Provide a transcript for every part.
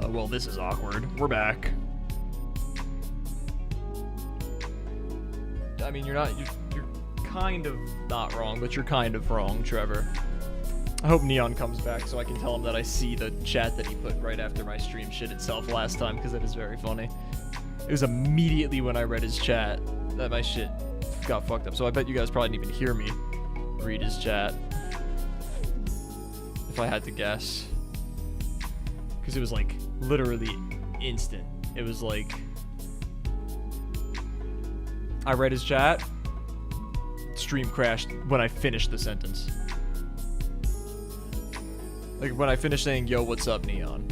Well, this is awkward. We're back. I mean, you're kind of not wrong, but you're kind of wrong, Trevor. I hope Neon comes back so I can tell him that I see the chat that he put right after my stream shit itself last time, because that is very funny. It was immediately when I read his chat that my shit got fucked up. So I bet you guys probably didn't even hear me read his chat, if I had to guess. Because it was like literally instant. It was like, I read his chat, stream crashed when I finished the sentence. Like when I finished saying, yo, what's up, Neon?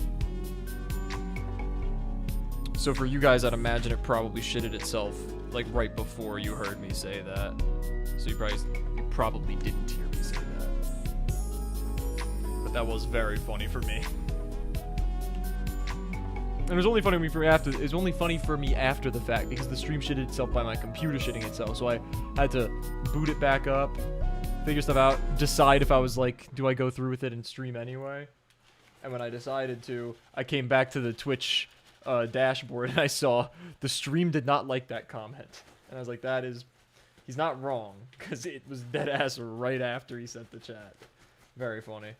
So for you guys, I'd imagine it probably shitted itself like right before you heard me say that. So you probably didn't hear me say that. But that was very funny for me. And it was only funny for me after. It was only funny for me after the fact because the stream shitted itself by my computer shitting itself. So I had to boot it back up, figure stuff out, decide if I was like, do I go through with it and stream anyway? And when I decided to, I came back to the Twitch dashboard and I saw the stream did not like that comment. And I was like, that is, he's not wrong, because it was dead ass right after he sent the chat. Very funny.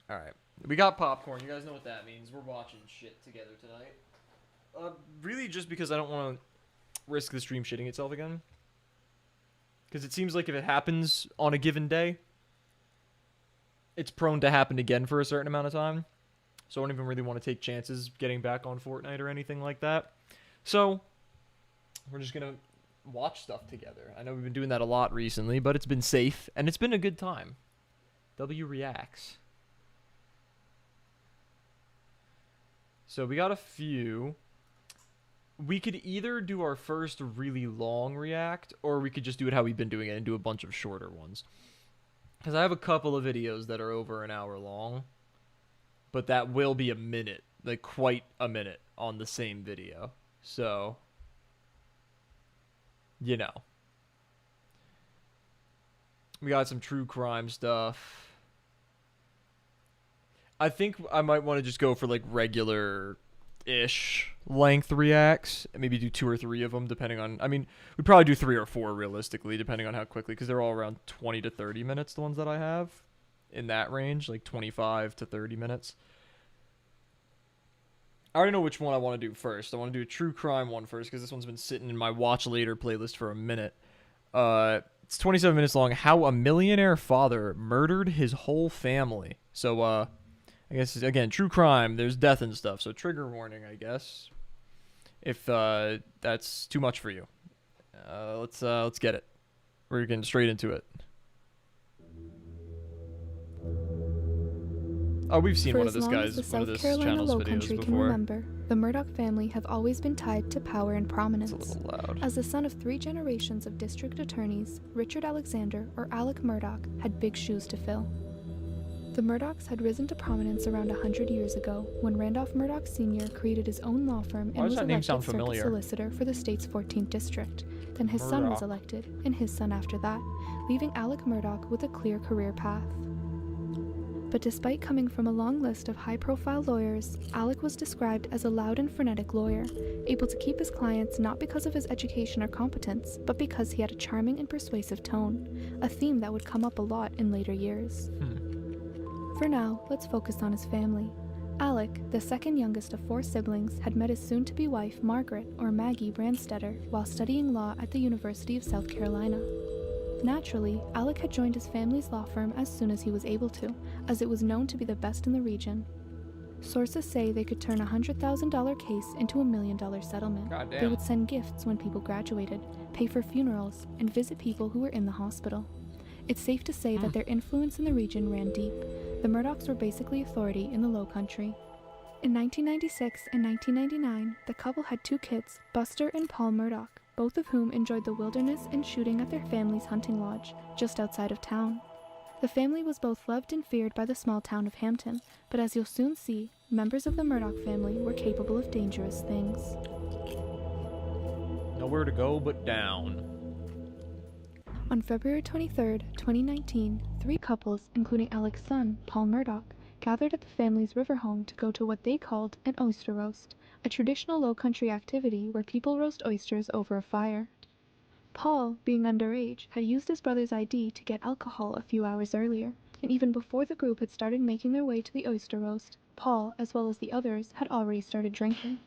Alright. We got popcorn. You guys know what that means. We're watching shit together tonight. Really just because I don't want to risk the stream shitting itself again. Because it seems like if it happens on a given day, it's prone to happen again for a certain amount of time. So I don't even really want to take chances getting back on Fortnite or anything like that. So we're just going to watch stuff together. I know we've been doing that a lot recently, but it's been safe and it's been a good time. W reacts. So we got a few. We could either do our first really long react, or we could just do it how we've been doing it and do a bunch of shorter ones. Because I have a couple of videos that are over an hour long, but that will be a minute, like quite a minute on the same video. So, you know. We got some true crime stuff. I think I might want to just go for like regular-ish length reacts and maybe do 2 or 3 of them depending on, I mean, we'd probably do 3 or 4 realistically depending on how quickly, because they're all around 20 to 30 minutes, the ones that I have in that range, like 25 to 30 minutes. I already know which one I want to do first. I want to do a true crime one first because this one's been sitting in my watch later playlist for a minute. It's 27 minutes long. How a millionaire father murdered his whole family. So, I guess, again, true crime, there's death and stuff, so trigger warning, I guess, if that's too much for you. Let's get it. We're getting straight into it. Oh, we've seen one of this channel's videos before. Can remember, the Murdaugh family have always been tied to power and prominence. It's a little loud. As the son of 3 generations of district attorneys, Richard Alexander, or Alec Murdaugh, had big shoes to fill. The Murdaughs had risen to prominence around 100 years ago when Randolph Murdaugh Sr. created his own law firm and was elected circuit solicitor for the state's 14th district. Then his son was elected, and his son after that, leaving Alec Murdaugh with a clear career path. But despite coming from a long list of high-profile lawyers, Alec was described as a loud and frenetic lawyer, able to keep his clients not because of his education or competence, but because he had a charming and persuasive tone, a theme that would come up a lot in later years. For now, let's focus on his family. Alec, the second youngest of 4 siblings, had met his soon-to-be wife, Margaret, or Maggie Brandstetter, while studying law at the University of South Carolina. Naturally, Alec had joined his family's law firm as soon as he was able to, as it was known to be the best in the region. Sources say they could turn a $100,000 case into $1 million settlement. Goddamn. They would send gifts when people graduated, pay for funerals, and visit people who were in the hospital. It's safe to say that their influence in the region ran deep. The Murdaughs were basically authority in the Low Country. In 1996 and 1999, the couple had 2 kids, Buster and Paul Murdaugh, both of whom enjoyed the wilderness and shooting at their family's hunting lodge, just outside of town. The family was both loved and feared by the small town of Hampton, but as you'll soon see, members of the Murdaugh family were capable of dangerous things. Nowhere to go but down. On February 23, 2019, 3 couples, including Alec's son, Paul Murdaugh, gathered at the family's river home to go to what they called an oyster roast, a traditional low-country activity where people roast oysters over a fire. Paul, being underage, had used his brother's ID to get alcohol a few hours earlier, and even before the group had started making their way to the oyster roast, Paul, as well as the others, had already started drinking.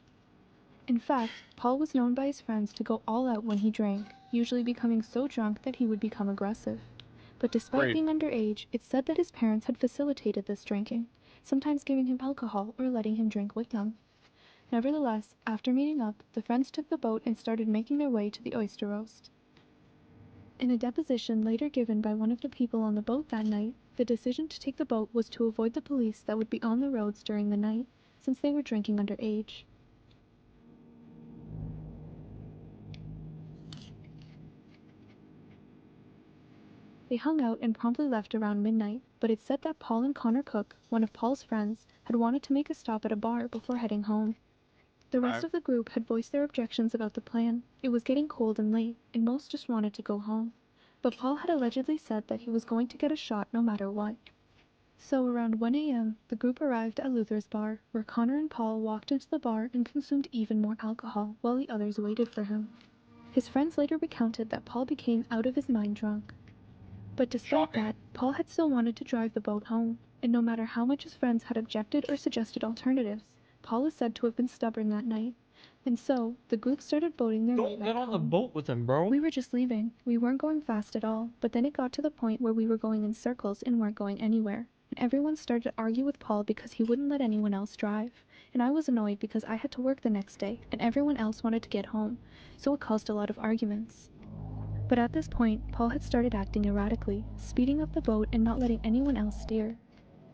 In fact, Paul was known by his friends to go all out when he drank, usually becoming so drunk that he would become aggressive. But despite being underage, it's said that his parents had facilitated this drinking, sometimes giving him alcohol or letting him drink with them. Nevertheless, after meeting up, the friends took the boat and started making their way to the oyster roast. In a deposition later given by one of the people on the boat that night, the decision to take the boat was to avoid the police that would be on the roads during the night, since they were drinking underage. They hung out and promptly left around midnight, but it's said that Paul and Connor Cook, one of Paul's friends, had wanted to make a stop at a bar before heading home. The rest of the group had voiced their objections about the plan. It was getting cold and late, and most just wanted to go home. But Paul had allegedly said that he was going to get a shot no matter what. So around 1 a.m., the group arrived at Luther's bar, where Connor and Paul walked into the bar and consumed even more alcohol while the others waited for him. His friends later recounted that Paul became out of his mind drunk. But despite that, Paul had still wanted to drive the boat home, and no matter how much his friends had objected or suggested alternatives, Paul is said to have been stubborn that night. And so, the group started boating their way Don't back get on the home. boat with him, bro. We were just leaving. We weren't going fast at all, but then it got to the point where we were going in circles and weren't going anywhere. And everyone started to argue with Paul because he wouldn't let anyone else drive. And I was annoyed because I had to work the next day, and everyone else wanted to get home, so it caused a lot of arguments. But at this point, Paul had started acting erratically, speeding up the boat and not letting anyone else steer.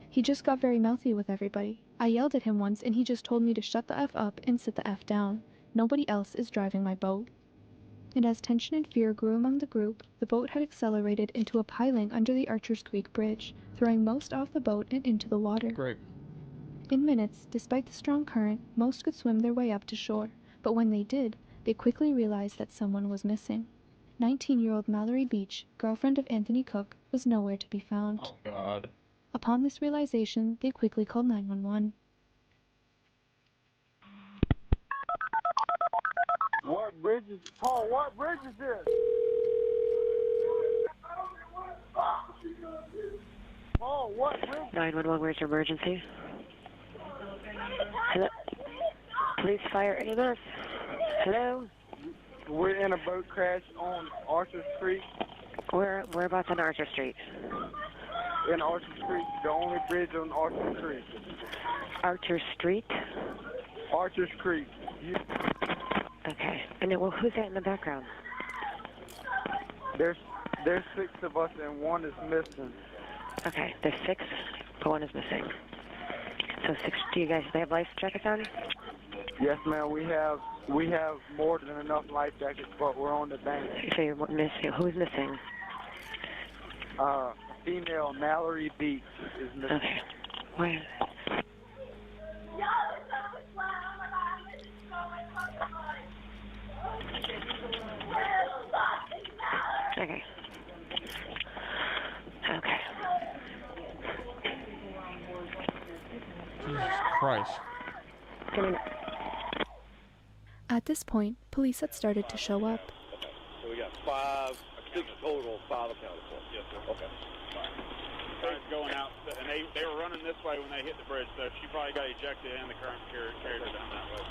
He just got very mouthy with everybody. I yelled at him once and he just told me to shut the F up and sit the F down. Nobody else is driving my boat. And as tension and fear grew among the group, the boat had accelerated into a piling under the Archers Creek Bridge, throwing most off the boat and into the water. Great. In minutes, despite the strong current, most could swim their way up to shore, but when they did, they quickly realized that someone was missing. 19-year-old Mallory Beach, girlfriend of Anthony Cook, was nowhere to be found. Oh, God. Upon this realization, they quickly called 911. What bridge is, Paul, what bridge is this? Paul, what bridge? 911, where's your emergency? Hello? Police, fire, ambulance? Hello? We're in a boat crash on Archer Street. Whereabouts on Archer Street? In Archer Street, the only bridge on Archer Creek. Archer Street? Archer Creek. Okay. And then, well, who's that in the background? There's 6 of us and 1 is missing. Okay, there's 6, but 1 is missing. So 6, do they have life jackets on? Yes, ma'am. We have more than enough life jackets, but we're on the bank. So you're missing. Who's missing? Female Mallory Beach is missing. Okay. Where? Okay. Okay. Jesus Christ. At this point, police had started to show up. So we got 5, 6 total, 5 accounted for. Yes, sir. Okay. Current's going out, and they were running this way when they hit the bridge, so she probably got ejected and the current carried her down that way.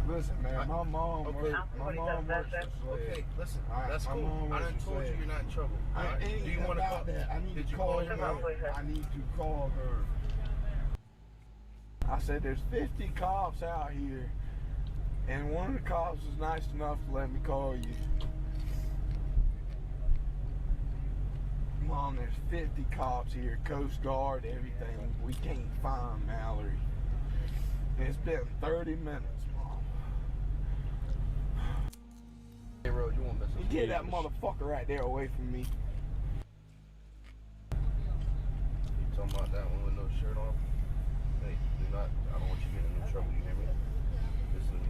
Listen, man, my mom works this way. Okay, listen, Alright, that's my cool. mom I done works told this you way. you're not in trouble. I Alright? ain't Do you want to call? about that. I need Did to you call call her. her? I need to call her. I said, there's 50 cops out here, and one of the cops is nice enough to let me call you. Mom, there's 50 cops here, Coast Guard, everything. We can't find Mallory. And it's been 30 minutes, Mom. Hey, Road, you won't miss You get that motherfucker right there away from me. You talking about that one with no shirt on? Hey, do not. I don't want you getting in no trouble. You hear me? Listen to me.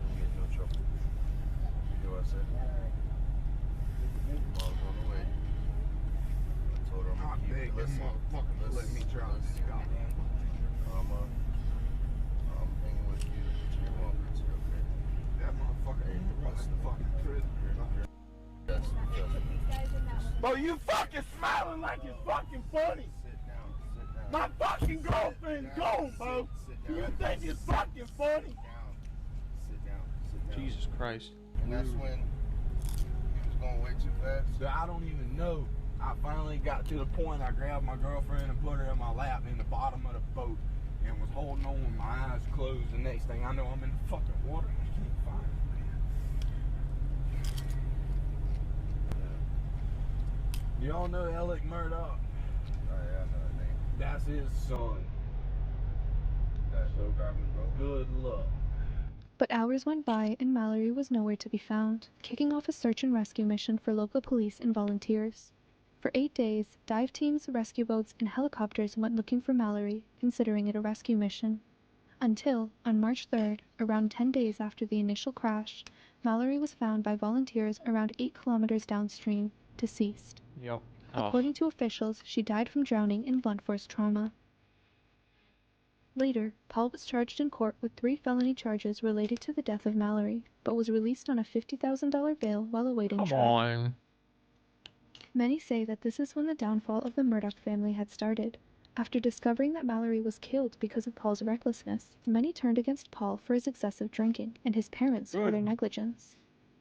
Don't get in no trouble. You hear what I said? Mom's on the way. I told her I'm gonna keep listen. Motherfucker, let me try this goddamn. I'm hanging with you to your mom. Okay. That motherfucker ain't the rest of the fucking prison. Yes, yes. Bro, you fucking smiling like it's fucking funny. Sit down. Sit down. My fucking girlfriend's gone, bro. Sit You down. think it's fucking funny? Sit down. Sit down. Sit down. Jesus Christ. And that's when he was going way too fast. So I don't even know. I finally got to the point I grabbed my girlfriend and put her in my lap in the bottom of the boat and was holding on with my eyes closed. The next thing I know, I'm in the fucking water and I can't find it. Y'all know Alec Murdoch? Oh, yeah, I know that name. That's his son. That's so driving, bro. Good luck. But hours went by and Mallory was nowhere to be found, kicking off a search and rescue mission for local police and volunteers. For 8 days, dive teams, rescue boats, and helicopters went looking for Mallory, considering it a rescue mission. Until, on March 3rd, around 10 days after the initial crash, Mallory was found by volunteers around 8 kilometers downstream, deceased. Yep. According to officials, she died from drowning and blunt force trauma. Later, Paul was charged in court with 3 felony charges related to the death of Mallory, but was released on a $50,000 bail while awaiting Come trial. on. Many say that this is when the downfall of the Murdoch family had started. After discovering that Mallory was killed because of Paul's recklessness, many turned against Paul for his excessive drinking and his parents for their negligence.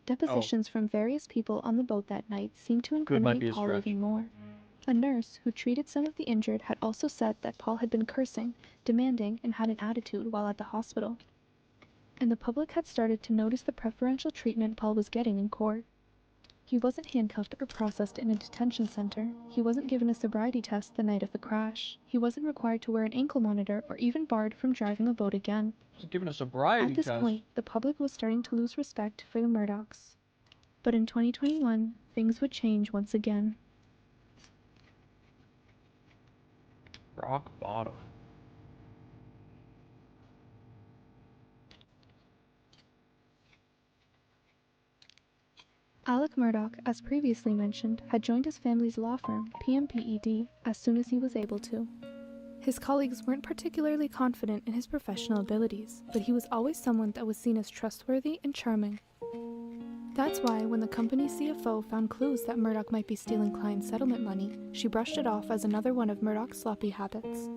Depositions from various people on the boat that night seemed to Good might be incriminate a Paul stretch. even more. A nurse who treated some of the injured had also said that Paul had been cursing, demanding, and had an attitude while at the hospital. And the public had started to notice the preferential treatment Paul was getting in court. He wasn't handcuffed or processed in a detention center. He wasn't given a sobriety test the night of the crash. He wasn't required to wear an ankle monitor or even barred from driving a boat again. He's giving a sobriety At this test. point, the public was starting to lose respect for the Murdochs. But in 2021, things would change once again. Rock bottom. Alec Murdoch, as previously mentioned, had joined his family's law firm, PMPED, as soon as he was able to. His colleagues weren't particularly confident in his professional abilities, but he was always someone that was seen as trustworthy and charming. That's why when the company's CFO found clues that Murdoch might be stealing client settlement money, she brushed it off as another one of Murdoch's sloppy habits.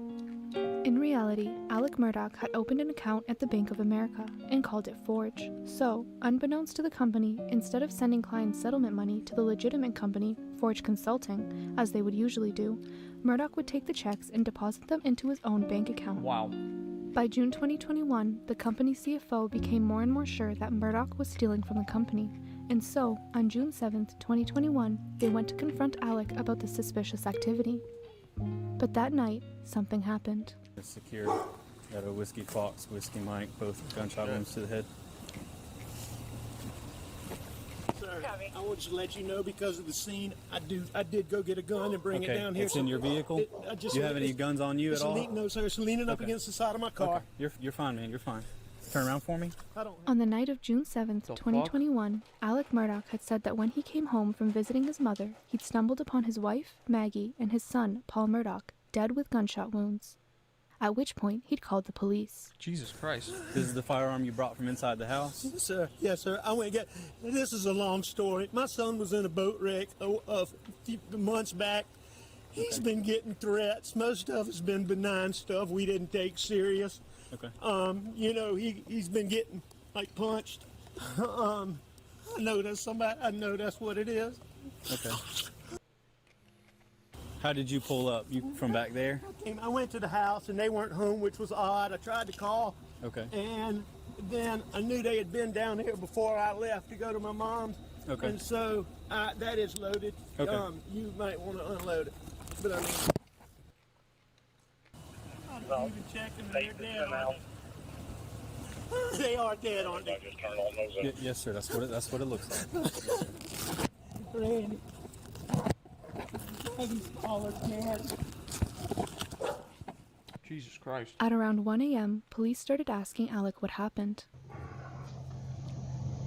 In reality, Alec Murdoch had opened an account at the Bank of America and called it Forge. So, unbeknownst to the company, instead of sending client settlement money to the legitimate company, Forge Consulting, as they would usually do, Murdoch would take the checks and deposit them into his own bank account. Wow. By June 2021, the company's CFO became more and more sure that Murdoch was stealing from the company, and so, on June 7th, 2021, they went to confront Alec about the suspicious activity. But that night, something happened. It's secured. Got a Whiskey Fox, Whiskey Mike, both gunshot wounds to the head. Sir, I want to let you know because of the scene, I did go get a gun and bring it down here. It's in your vehicle? Do you have any guns on you at all? No, sir. It's leaning up against the side of my car. Okay. You're fine, man. You're fine. Turn around for me. On the night of June 7th, 2021, Alec Murdoch had said that when he came home from visiting his mother, he'd stumbled upon his wife, Maggie, and his son, Paul Murdoch, dead with gunshot wounds. At which point, he'd called the police. Jesus Christ. This is the firearm you brought from inside the house? Yes, sir. Yes, sir. I went and get. This is a long story. My son was in a boat wreck a few months back. He's been getting threats. Most of it's been benign stuff we didn't take serious. Okay. You know, he's been getting like punched. I know that's somebody. I know that's what it is. Okay. How did you pull up? You from back there? I went to the house and they weren't home, which was odd. I tried to call. Okay. And then I knew they had been down here before I left to go to my mom's. Okay. And so that is loaded. Okay. You might want to unload it. But I mean, I'm even checking they're dead. Aren't they? They are dead, aren't they? Just turn all those up. Yes, sir. That's what it looks like. Randy. He's taller than Jesus Christ. At around 1 a.m., police started asking Alec what happened.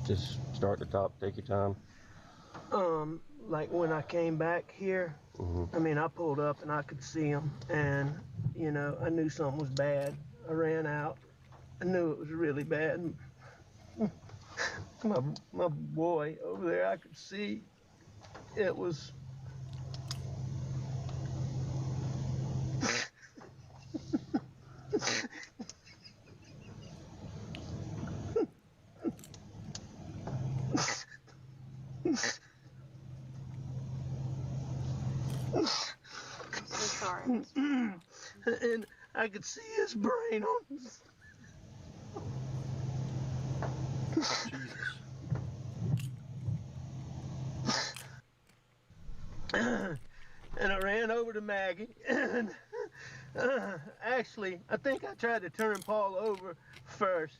Just start at the top, take your time. like when I came back here, I mean, I pulled up and I could see him, and, you know, I knew something was bad. I ran out. I knew it was really bad. My boy over there, I could see it was. Sorry. And I could see his brain on. And I ran over to Maggie, and actually, I think I tried to turn Paul over first.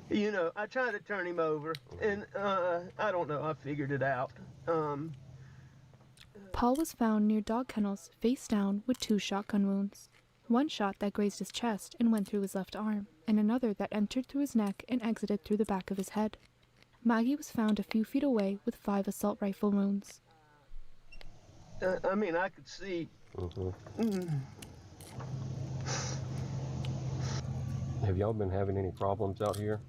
You know, I tried to turn him over, and I don't know, I figured it out. Paul was found near dog kennels, face down, with 2 shotgun wounds. One shot that grazed his chest and went through his left arm, and another that entered through his neck and exited through the back of his head. Maggie was found a few feet away with 5 assault rifle wounds. I mean, I could see. Have y'all been having any problems out here?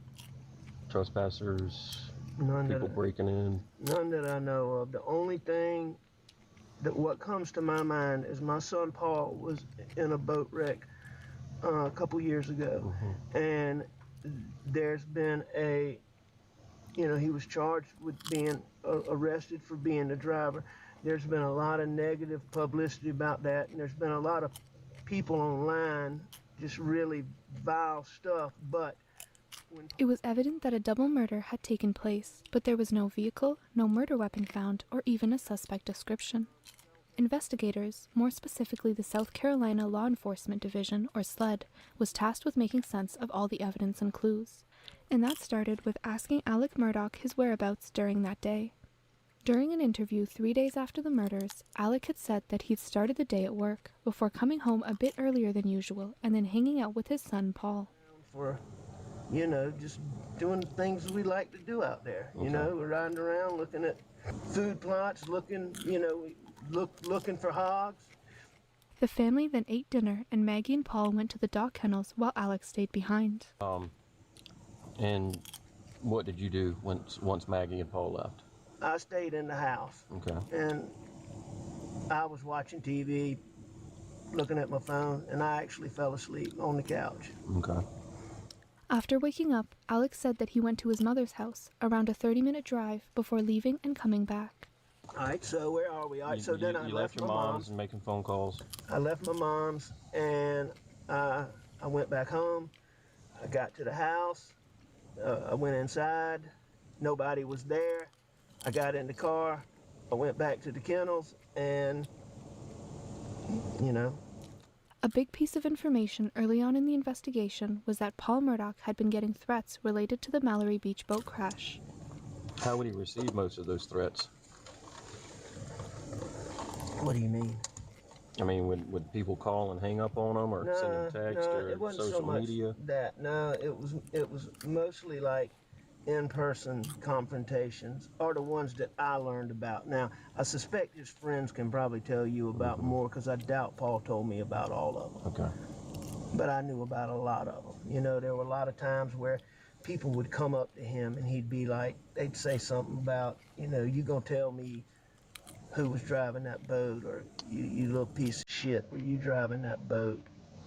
Trespassers, people breaking in? None that I know of. The only thing that what comes to my mind is my son Paul was in a boat wreck a couple years ago, and there's been a, you know, he was charged with being arrested for being the driver. There's been a lot of negative publicity about that, and there's been a lot of people online just really vile stuff, but it was evident that a double murder had taken place, but there was no vehicle, no murder weapon found, or even a suspect description. Investigators, more specifically the South Carolina Law Enforcement Division, or SLED, was tasked with making sense of all the evidence and clues. And that started with asking Alec Murdaugh his whereabouts during that day. During an interview 3 days after the murders, Alec had said that he'd started the day at work, before coming home a bit earlier than usual, and then hanging out with his son, Paul. For, you know, just doing the things we like to do out there. You know, we're riding around looking at food plots, looking, you know, looking for hogs. The family then ate dinner, and Maggie and Paul went to the dog kennels while Alex stayed behind. And what did you do once Maggie and Paul left? I stayed in the house. Okay. And I was watching TV, looking at my phone, and I actually fell asleep on the couch. Okay. After waking up, Alex said that he went to his mother's house, around a 30-minute drive, before leaving and coming back. All right, so where are we? All right, so then I left your my mom's and making phone calls. I left my mom's, and I went back home. I got to the house. I went inside. Nobody was there. I got in the car. I went back to the kennels, and, you know. A big piece of information early on in the investigation was that Paul Murdaugh had been getting threats related to the Mallory Beach boat crash. How would he receive most of those threats? What do you mean? I mean, would people call and hang up on him, or send him text, or it wasn't social so much media? That it was mostly like in-person confrontations, are the ones that I learned about. Now, I suspect his friends can probably tell you about more, because I doubt Paul told me about all of them. Okay. But I knew about a lot of them. You know, there were a lot of times where people would come up to him and he'd be like, they'd say something about, you know, you gonna tell me who was driving that boat, or you little piece of shit, were you driving that boat?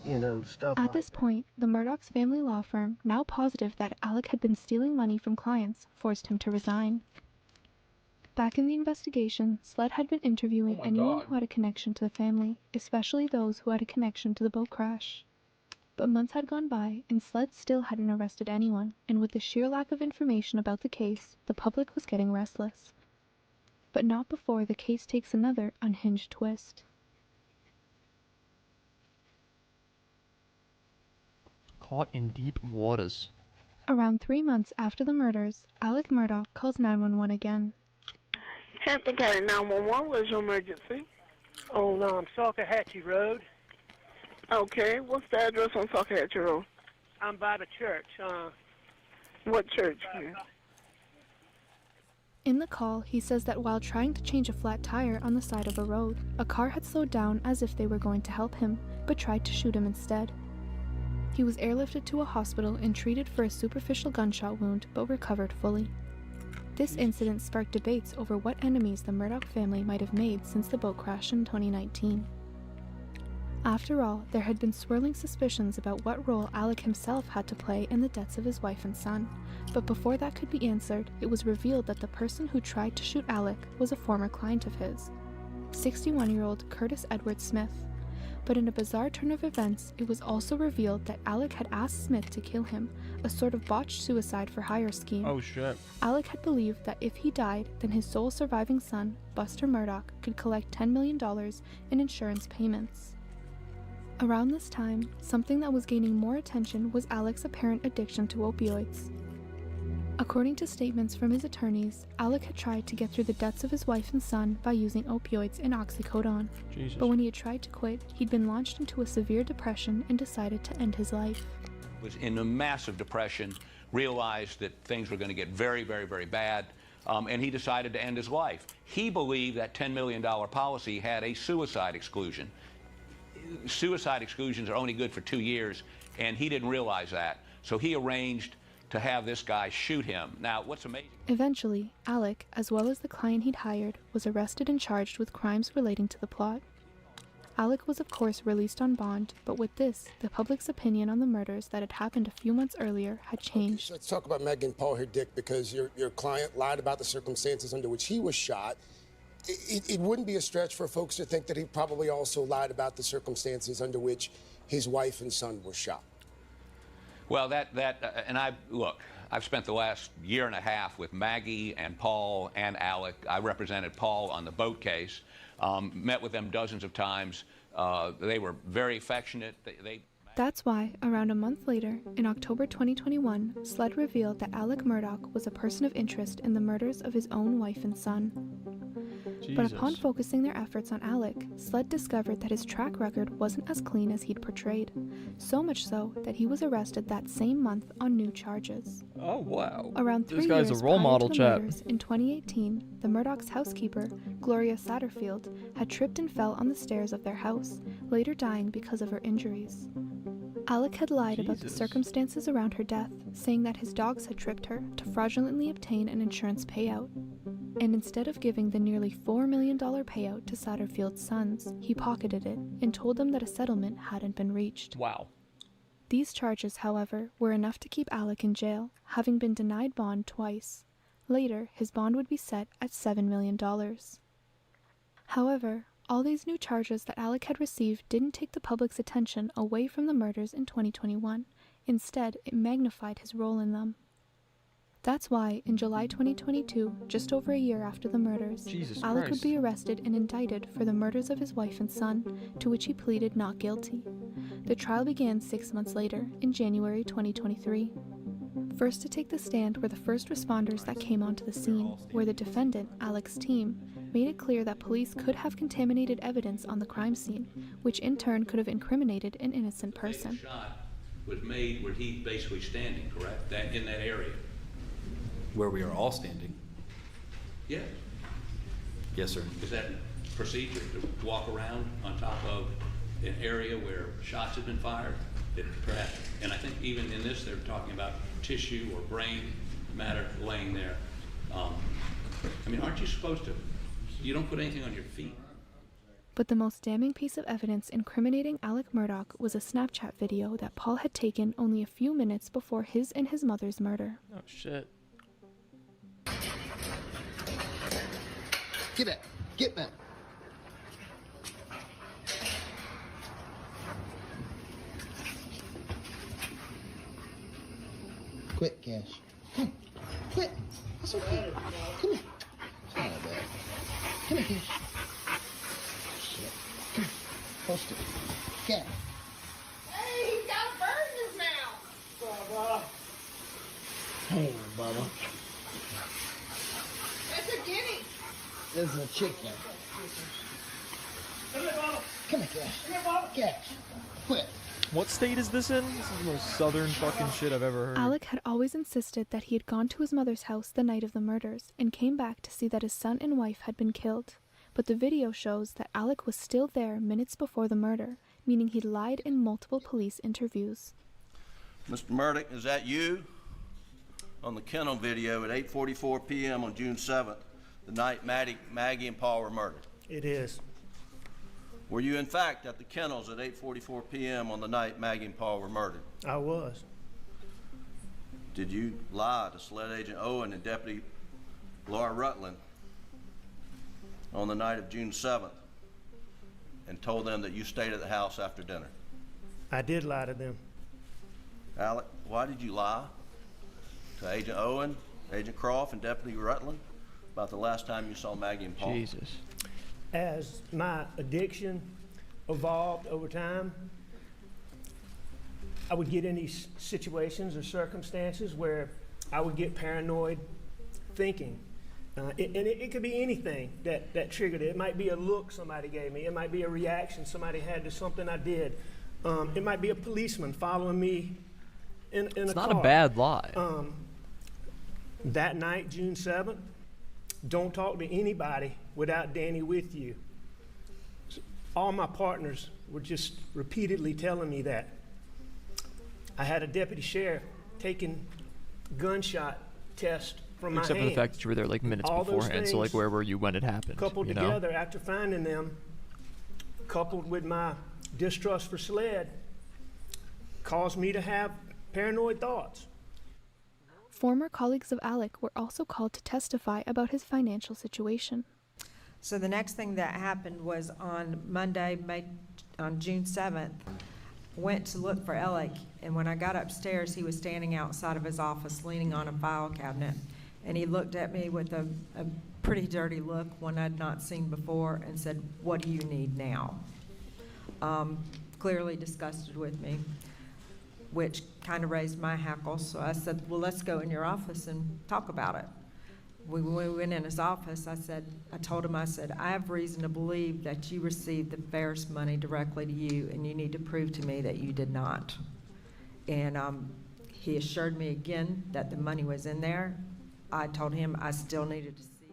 You know, stuff At this point, the Murdaugh's family law firm, now positive that Alec had been stealing money from clients, forced him to resign. Back in the investigation, SLED had been interviewing anyone who had a connection to the family, especially those who had a connection to the boat crash. But months had gone by, and SLED still hadn't arrested anyone, and with the sheer lack of information about the case, the public was getting restless. But not before the case takes another unhinged twist. Caught in deep waters. Around 3 months after the murders, Alec Murdaugh calls 911 again. Hampton County 911, where's your emergency? On Salkehatchie Road. Okay, what's the address on Salkehatchie Road? I'm by the church. What church? In the call, he says that while trying to change a flat tire on the side of a road, a car had slowed down as if they were going to help him, but tried to shoot him instead. He was airlifted to a hospital and treated for a superficial gunshot wound, but recovered fully. This incident sparked debates over what enemies the Murdaugh family might have made since the boat crash in 2019. After all, there had been swirling suspicions about what role Alec himself had to play in the deaths of his wife and son, but before that could be answered, it was revealed that the person who tried to shoot Alec was a former client of his, 61-year-old Curtis Edward Smith. But in a bizarre turn of events, it was also revealed that Alec had asked Smith to kill him, a sort of botched suicide-for-hire scheme. Oh shit. Alec had believed that if he died, then his sole surviving son, Buster Murdaugh, could collect $10 million in insurance payments. Around this time, something that was gaining more attention was Alec's apparent addiction to opioids. According to statements from his attorneys, Alec had tried to get through the deaths of his wife and son by using opioids and oxycodone. Jesus. But when he had tried to quit, he'd been launched into a severe depression and decided to end his life. Was in a massive depression, realized that things were going to get very, very, very bad, and he decided to end his life. He believed that $10 million policy had a suicide exclusion. Suicide exclusions are only good for 2 years, and he didn't realize that. So he arranged to have this guy shoot him. Now, what's amazing... Eventually, Alec, as well as the client he'd hired, was arrested and charged with crimes relating to the plot. Alec was of course released on bond, but with this, the public's opinion on the murders that had happened a few months earlier had changed. Let's talk about Meg and Paul here, Dick, because your client lied about the circumstances under which he was shot. It wouldn't be a stretch for folks to think that he probably also lied about the circumstances under which his wife and son were shot. Well, I've spent the last year and a half with Maggie and Paul and Alec. I represented Paul on the boat case, met with them dozens of times. They were very affectionate. That's why, around a month later, in October 2021, SLED revealed that Alec Murdaugh was a person of interest in the murders of his own wife and son. But upon focusing their efforts on Alec, SLED discovered that his track record wasn't as clean as he'd portrayed. So much so that he was arrested that same month on new charges. Oh, wow. Around 3 This guy's years a role prior model, to the chap. murders, in 2018, the Murdaugh's housekeeper, Gloria Satterfield, had tripped and fell on the stairs of their house, later dying because of her injuries. Alec had lied about the circumstances around her death, saying that his dogs had tripped her to fraudulently obtain an insurance payout. And instead of giving the nearly $4 million payout to Satterfield's sons, he pocketed it and told them that a settlement hadn't been reached. Wow. These charges, however, were enough to keep Alec in jail, having been denied bond twice. Later, his bond would be set at $7 million. However, all these new charges that Alec had received didn't take the public's attention away from the murders in 2021. Instead, it magnified his role in them. That's why, in July 2022, just over a year after the murders, Alec would be arrested and indicted for the murders of his wife and son, to which he pleaded not guilty. The trial began 6 months later, in January 2023. First to take the stand were the first responders that came onto the scene, where the defendant, Alec's team, made it clear that police could have contaminated evidence on the crime scene, which in turn could have incriminated an innocent person. The shot was made where he's basically standing, correct? In that area. Where we are all standing. Yeah. Yes, sir. Is that procedure to walk around on top of an area where shots have been fired? That perhaps, and I think even in this they're talking about tissue or brain matter laying there. I mean, aren't you supposed to? You don't put anything on your feet. But the most damning piece of evidence incriminating Alec Murdaugh was a Snapchat video that Paul had taken only a few minutes before his and his mother's murder. Oh, shit. Get back. Get back. Quit, Cash. Come. Quit. That's okay. Come here. It's not that bad. Come here, Cash. Shit. Come here. Post it. Cash. Hey, he's got a bird in his mouth. Bubba. Hey, Bubba. That's a guinea. This is a chicken. Come here, Bubba. Come here, Cash. Come here, Bubba. Cash. Quit. What state is this in? This is the most southern fucking shit I've ever heard. Alec had always insisted that he had gone to his mother's house the night of the murders and came back to see that his son and wife had been killed. But the video shows that Alec was still there minutes before the murder, meaning he lied in multiple police interviews. Mr. Murdoch, is that you? On the kennel video at 8:44 p.m. on June 7th, the night Maggie and Paul were murdered. It is. Were you in fact at the kennels at 8:44 p.m. on the night Maggie and Paul were murdered? I was. Did you lie to SLED Agent Owen and Deputy Laura Rutland on the night of June 7th and told them that you stayed at the house after dinner? I did lie to them. Alec, why did you lie to Agent Owen, Agent Croft, and Deputy Rutland about the last time you saw Maggie and Paul? Jesus. As my addiction evolved over time, I would get in these situations or circumstances where I would get paranoid thinking. It could be anything that triggered it. It might be a look somebody gave me. It might be a reaction somebody had to something I did. It might be a policeman following me in a car. It's not a bad lie. That night, June 7th, don't talk to anybody without Danny with you. All my partners were just repeatedly telling me that. I had a deputy sheriff taking gunshot test from my Except hand. for the fact that you were there like minutes All those beforehand, so like things where were you when it happened? coupled you know? together after finding them, coupled with my distrust for SLED, caused me to have paranoid thoughts. Former colleagues of Alec were also called to testify about his financial situation. So the next thing that happened was on Monday, on June 7th, went to look for Alec, and when I got upstairs, he was standing outside of his office leaning on a file cabinet, and he looked at me with a pretty dirty look, one I'd not seen before, and said, "What do you need now?" Clearly disgusted with me, which kind of raised my hackles. So I said, "Well, let's go in your office and talk about it." When we went in his office, I told him, I said, "I have reason to believe that you received the Ferris money directly to you, and you need to prove to me that you did not." And he assured me again that the money was in there. I told him I still needed to see.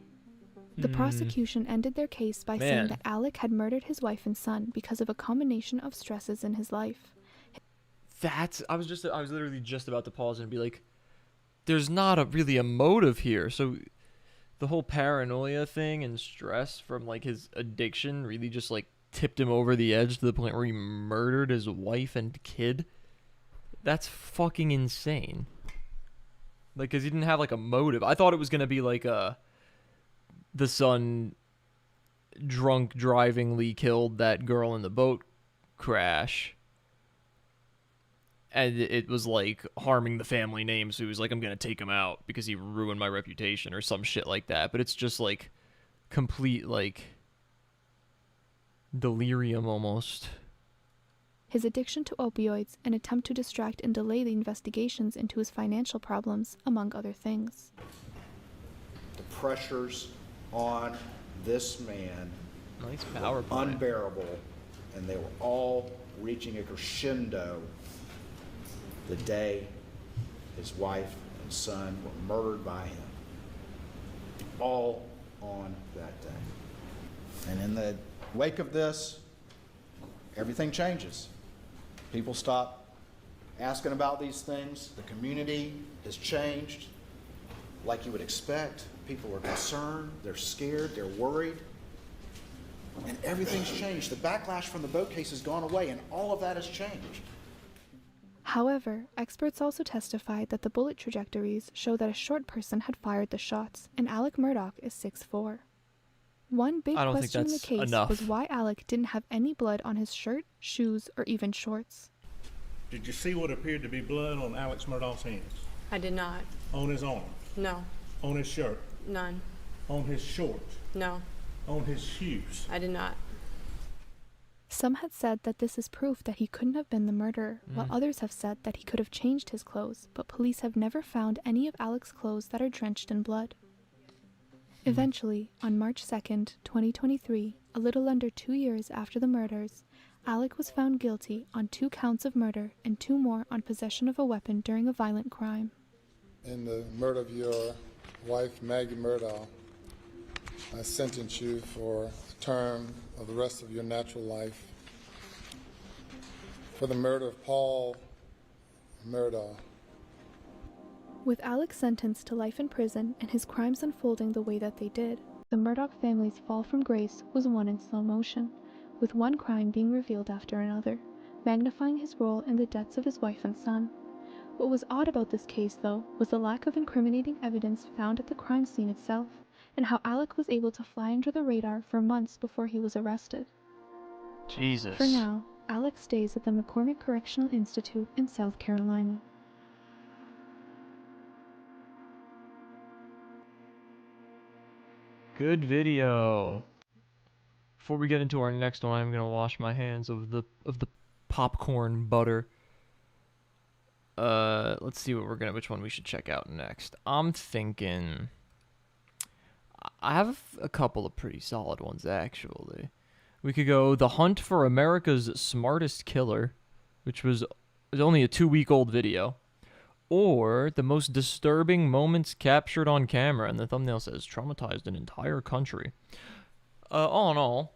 The prosecution ended their case by saying that Alec had murdered his wife and son because of a combination of stresses in his life. I was literally just about to pause and be like, there's not really a motive here. So the whole paranoia thing and stress from like his addiction really just like tipped him over the edge to the point where he murdered his wife and kid. That's fucking insane. Like, cause he didn't have like a motive. I thought it was gonna be like the son drunk drivingly killed that girl in the boat crash. And it was like harming the family name, so he was like, I'm gonna take him out because he ruined my reputation or some shit like that. But it's just like complete like delirium almost. His addiction to opioids, an attempt to distract and delay the investigations into his financial problems, among other things. The pressures on this man were unbearable, and they were all reaching a crescendo the day his wife and son were murdered by him. All on that day. And in the wake of this, everything changes. People stop asking about these things. The community has changed like you would expect. People are concerned, they're scared, they're worried. And everything's changed. The backlash from the boat case has gone away, and all of that has changed. However, experts also testified that the bullet trajectories show that a short person had fired the shots, and Alec Murdaugh is 6'4". One big I don't think question in the that's case enough. was why Alec didn't have any blood on his shirt, shoes, or even shorts. Did you see what appeared to be blood on Alex Murdaugh's hands? I did not. On his arm? No. On his shirt? None. On his shorts? No. On his shoes? I did not. Some had said that this is proof that he couldn't have been the murderer, while others have said that he could have changed his clothes, but police have never found any of Alec's clothes that are drenched in blood. Eventually, on March 2nd, 2023, a little under 2 years after the murders, Alec was found guilty on 2 counts of murder and 2 more on possession of a weapon during a violent crime. In the murder of your wife, Maggie Murdaugh, I sentence you for a term of the rest of your natural life for the murder of Paul Murdaugh. With Alec sentenced to life in prison and his crimes unfolding the way that they did, the Murdaugh family's fall from grace was one in slow motion, with one crime being revealed after another, magnifying his role in the deaths of his wife and son. What was odd about this case, though, was the lack of incriminating evidence found at the crime scene itself, and how Alec was able to fly under the radar for months before he was arrested. Jesus. For now, Alec stays at the McCormick Correctional Institute in South Carolina. Good video. Before we get into our next one, I'm gonna wash my hands of the popcorn butter. Let's see which one we should check out next. I'm thinking I have a couple of pretty solid ones actually. We could go The Hunt for America's Smartest Killer, which was only a 2-week-old video. Or The Most Disturbing Moments Captured on Camera, and the thumbnail says traumatized an entire country. All in all,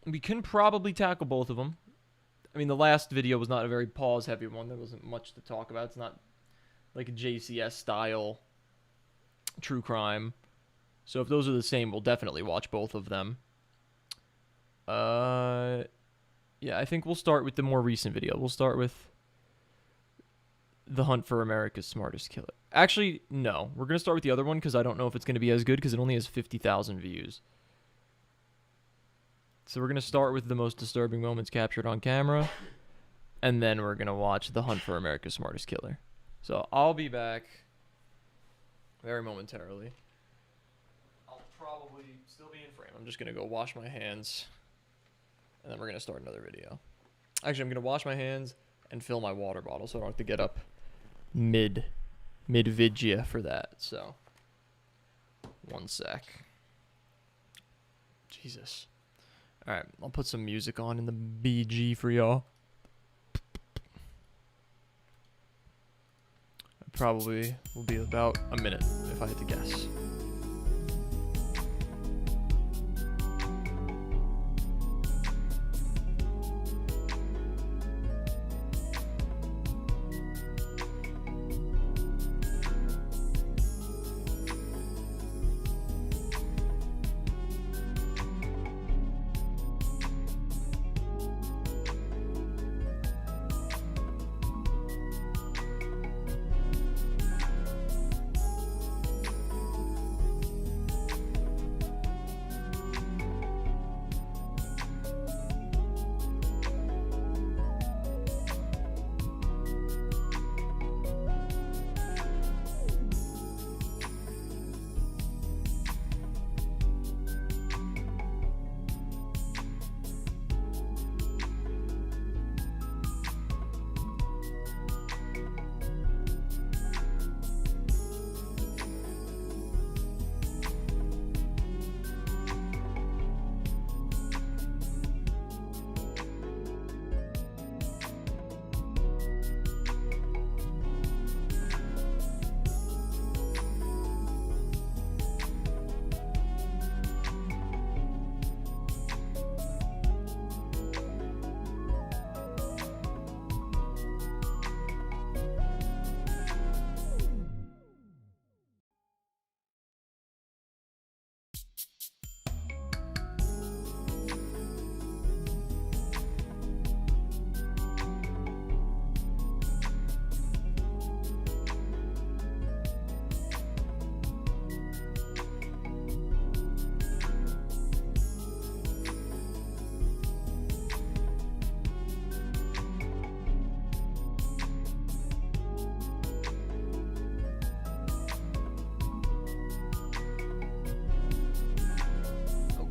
we can probably tackle both of them. I mean, the last video was not a very pause-heavy one. There wasn't much to talk about. It's not like a JCS-style true crime. So if those are the same, we'll definitely watch both of them. Yeah, I think we'll start with the more recent video. We'll start with The Hunt for America's Smartest Killer. Actually, no. We're going to start with the other one because I don't know if it's going to be as good because it only has 50,000 views. So we're going to start with The Most Disturbing Moments Captured on Camera, and then we're going to watch The Hunt for America's Smartest Killer. So I'll be back very momentarily. I'll probably still be in frame. I'm just going to go wash my hands, and then we're going to start another video. Actually, I'm going to wash my hands and fill my water bottle so I don't have to get up mid-vidya for that. So, one sec. Jesus. Alright, I'll put some music on in the BG for y'all. Probably will be about a minute if I had to guess.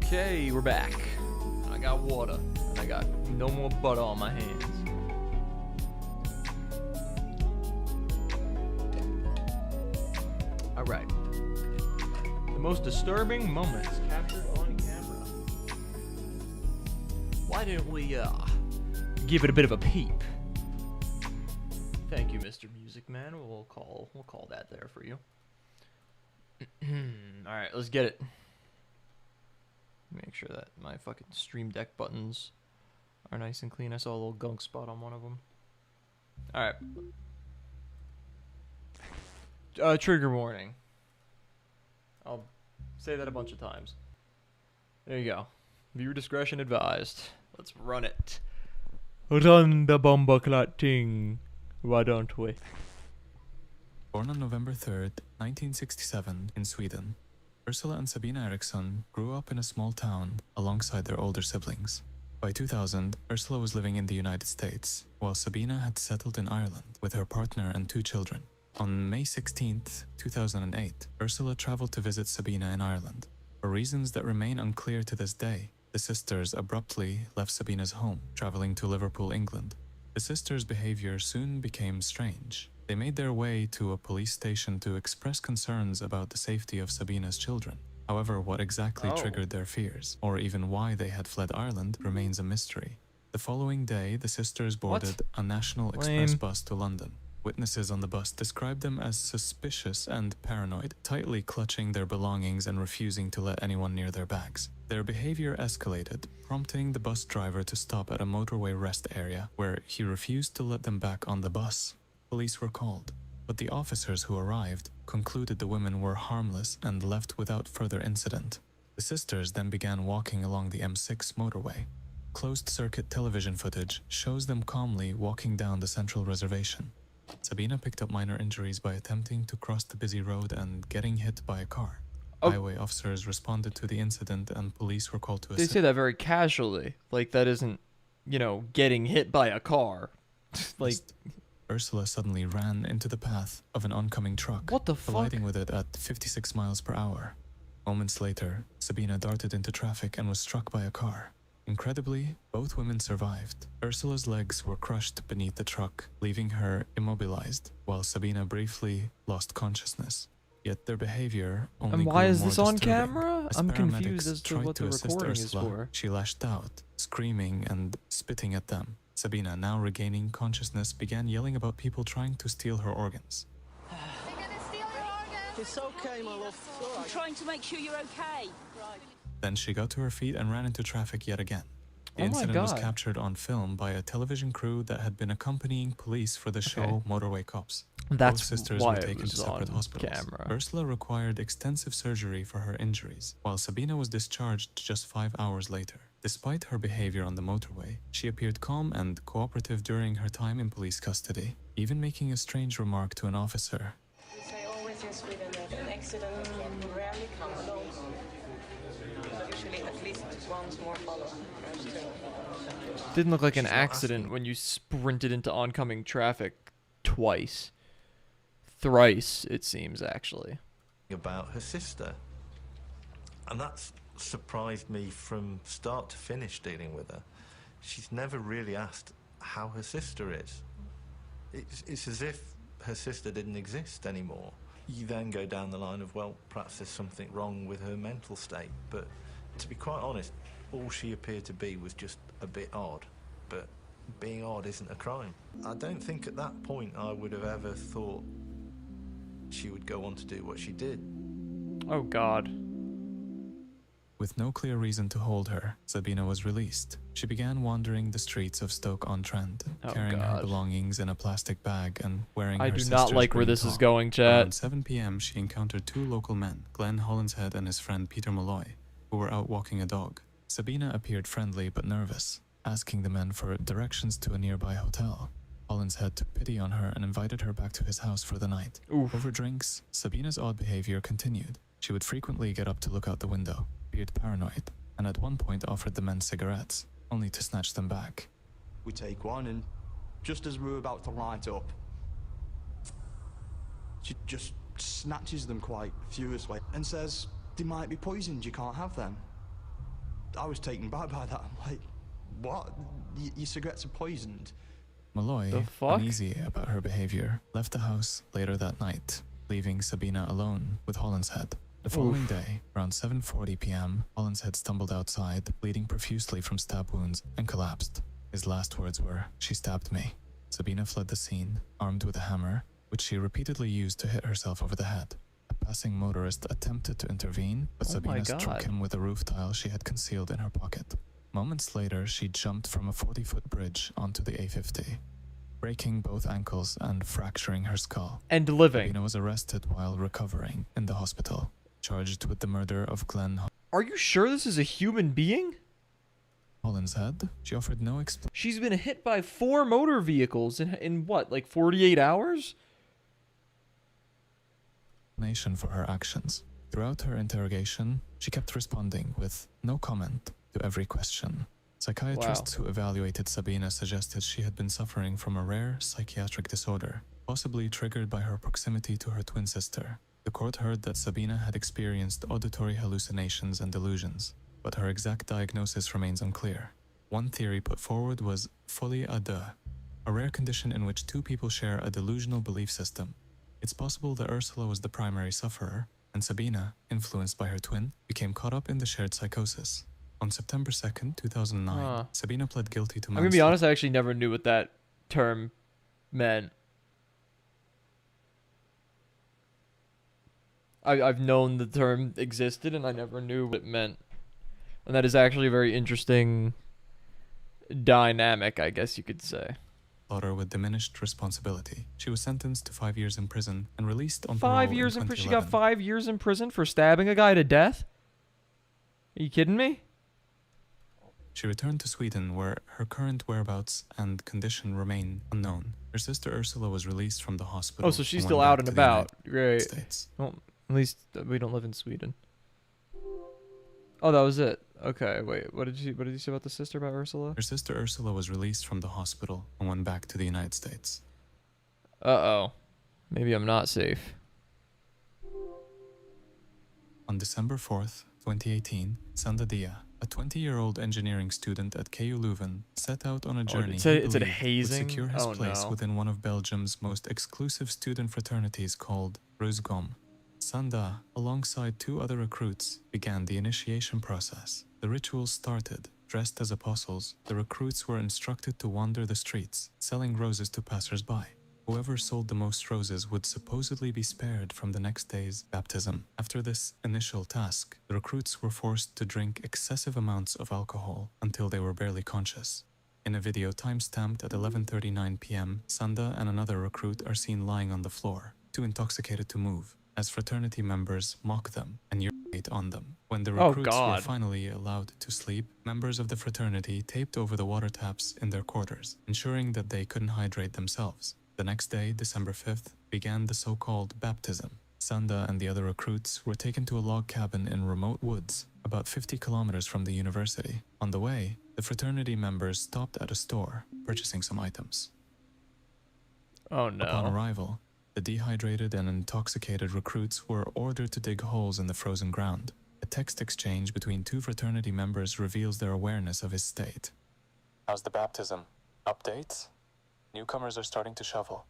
Okay, we're back. I got water, and I got no more butter on my hands. Alright. The most disturbing moments captured on camera. why didn't we give it a bit of a peep? Thank you, Mr. Music Man. We'll call that there for you. All right, let's get it. Make sure that my fucking Stream Deck buttons are nice and clean. I saw a little gunk spot on one of them. All right. Trigger warning. I'll say that a bunch of times. There you go. Viewer discretion advised. Let's run it. Run the bombaclat ting. Why don't we? Born on November 3rd, 1967, in Sweden, Ursula and Sabina Eriksson grew up in a small town alongside their older siblings. By 2000, Ursula was living in the United States, while Sabina had settled in Ireland with her partner and 2 children. On May 16th, 2008, Ursula traveled to visit Sabina in Ireland. For reasons that remain unclear to this day, the sisters abruptly left Sabina's home, traveling to Liverpool, England. The sisters' behavior soon became strange. They made their way to a police station to express concerns about the safety of Sabina's children. However, what exactly triggered their fears, or even why they had fled Ireland, remains a mystery. The following day, the sisters boarded a National Express bus to London. Witnesses on the bus described them as suspicious and paranoid, tightly clutching their belongings and refusing to let anyone near their bags. Their behavior escalated, prompting the bus driver to stop at a motorway rest area, where he refused to let them back on the bus. Police were called, but the officers who arrived concluded the women were harmless and left without further incident. The sisters then began walking along the M6 motorway. Closed-circuit television footage shows them calmly walking down the central reservation. Sabina picked up minor injuries by attempting to cross the busy road and getting hit by a car. Highway officers responded to the incident and police were called to assist. They say that very casually, like that isn't, you know, getting hit by a car. Like, Ursula suddenly ran into the path of an oncoming truck, colliding with it at 56 miles per hour. Moments later, Sabina darted into traffic and was struck by a car. Incredibly, both women survived. Ursula's legs were crushed beneath the truck, leaving her immobilized, while Sabina briefly lost consciousness. Yet their behavior only and why grew is more this on disturbing. camera? As I'm paramedics confused as to tried what the assist recording Ursula, is for. She lashed out, screaming and spitting at them. Sabina, now regaining consciousness, began yelling about people trying to steal her organs. It's okay, my love. I'm trying to make sure you're okay. Right. Then she got to her feet and ran into traffic yet again. The Oh my incident was God. captured on film by a television crew that had been accompanying police for the show Motorway Cops. That's Both sisters why were it taken was to separate on hospitals. camera. Ursula required extensive surgery for her injuries, while Sabina was discharged just 5 hours later. Despite her behavior on the motorway, she appeared calm and cooperative during her time in police custody, even making a strange remark to an officer. We say always in Sweden that an accident rarely comes alone. Usually at least once more follow. Didn't look like an accident when you sprinted into oncoming traffic twice. Thrice, it seems, actually. About her sister. And that's surprised me from start to finish dealing with her. She's never really asked how her sister is. It's as if her sister didn't exist anymore. You then go down the line of, well, perhaps there's something wrong with her mental state. But to be quite honest, all she appeared to be was just a bit odd. But being odd isn't a crime. I don't think at that point I would have ever thought she would go on to do what she did. Oh, God. With no clear reason to hold her, Sabina was released. She began wandering the streets of Stoke-on-Trent, carrying her God. belongings in a plastic bag and wearing I her do not sister's like where green this is top. going, chat. Around 7 p.m., she encountered 2 local men, Glenn Hollinshead and his friend Peter Malloy, who were out walking a dog. Sabina appeared friendly but nervous, asking the men for directions to a nearby hotel. Hollinshead took pity on her and invited her back to his house for the night. Over drinks, Sabina's odd behavior continued. She would frequently get up to look out the window, appeared paranoid, and at one point offered the men cigarettes, only to snatch them back. We take one, and just as we were about to light up, she just snatches them quite furiously and says, "They might be poisoned, you can't have them." I was taken back by that. I'm like, what? Your cigarettes are poisoned? Malloy, uneasy about her behavior, left the house later that night, leaving Sabina alone with Hollinshead. The following day, around 7:40 p.m., Hollins had stumbled outside, bleeding profusely from stab wounds, and collapsed. His last words were, "She stabbed me." Sabina fled the scene, armed with a hammer, which she repeatedly used to hit herself over the head. A passing motorist attempted to intervene, but Sabina struck him with a roof tile she had concealed in her pocket. Moments later, she jumped from a 40-foot bridge onto the A50, breaking both ankles and fracturing her skull. And living. Sabina was arrested while recovering in the hospital, charged with the murder of Glenn. Are you sure this is a human being? Hollins had. She offered no explanation. She's been hit by 4 motor vehicles in what, like 48 hours? For her actions. Throughout her interrogation, she kept responding with no comment to every question. Psychiatrists who evaluated Sabina suggested she had been suffering from a rare psychiatric disorder, possibly triggered by her proximity to her twin sister. The court heard that Sabina had experienced auditory hallucinations and delusions, but her exact diagnosis remains unclear. One theory put forward was folie à deux, a rare condition in which 2 people share a delusional belief system. It's possible that Ursula was the primary sufferer, and Sabina, influenced by her twin, became caught up in the shared psychosis. On September 2nd, 2009, Sabina pled guilty to I'm gonna be honest, I actually never knew what that term meant. I've known the term existed, and I never knew what it meant. And that is actually a very interesting dynamic, I guess you could say. Slaughter with diminished responsibility. She was sentenced to 5 years in prison and released on 5 parole years in in prison? She 2011. got 5 years in prison for stabbing a guy to death? Are you kidding me? She returned to Sweden, where her current whereabouts and condition remain unknown. Her sister Ursula was released from the hospital. Oh, so she's and still went out back and to the about. United Great. States. Well, at least we don't live in Sweden. Oh, that was it. Okay, wait. What did you say about the sister, about Ursula? Her sister Ursula was released from the hospital and went back to the United States. Uh-oh. Maybe I'm not safe. On December 4th, 2018, Sanda Dia, a 20-year-old engineering student at KU Leuven, set out on a journey it's a he believed hazing? would secure his Oh, place no. within one of Belgium's most exclusive student fraternities called Rusgom. Sanda, alongside 2 other recruits, began the initiation process. The ritual started. Dressed as apostles, the recruits were instructed to wander the streets, selling roses to passers-by. Whoever sold the most roses would supposedly be spared from the next day's baptism. After this initial task, the recruits were forced to drink excessive amounts of alcohol until they were barely conscious. In a video timestamped at 11:39 p.m., Sanda and another recruit are seen lying on the floor, too intoxicated to move, as fraternity members mock them and urinate on them. When the Oh, recruits were God. finally allowed to sleep, members of the fraternity taped over the water taps in their quarters, ensuring that they couldn't hydrate themselves. The next day, December 5th, began the so-called baptism. Sanda and the other recruits were taken to a log cabin in remote woods, about 50 kilometers from the university. On the way, the fraternity members stopped at a store, purchasing some items. Oh, no. Upon arrival, the dehydrated and intoxicated recruits were ordered to dig holes in the frozen ground. A text exchange between 2 fraternity members reveals their awareness of his state. How's the baptism? Updates? Newcomers are starting to shovel.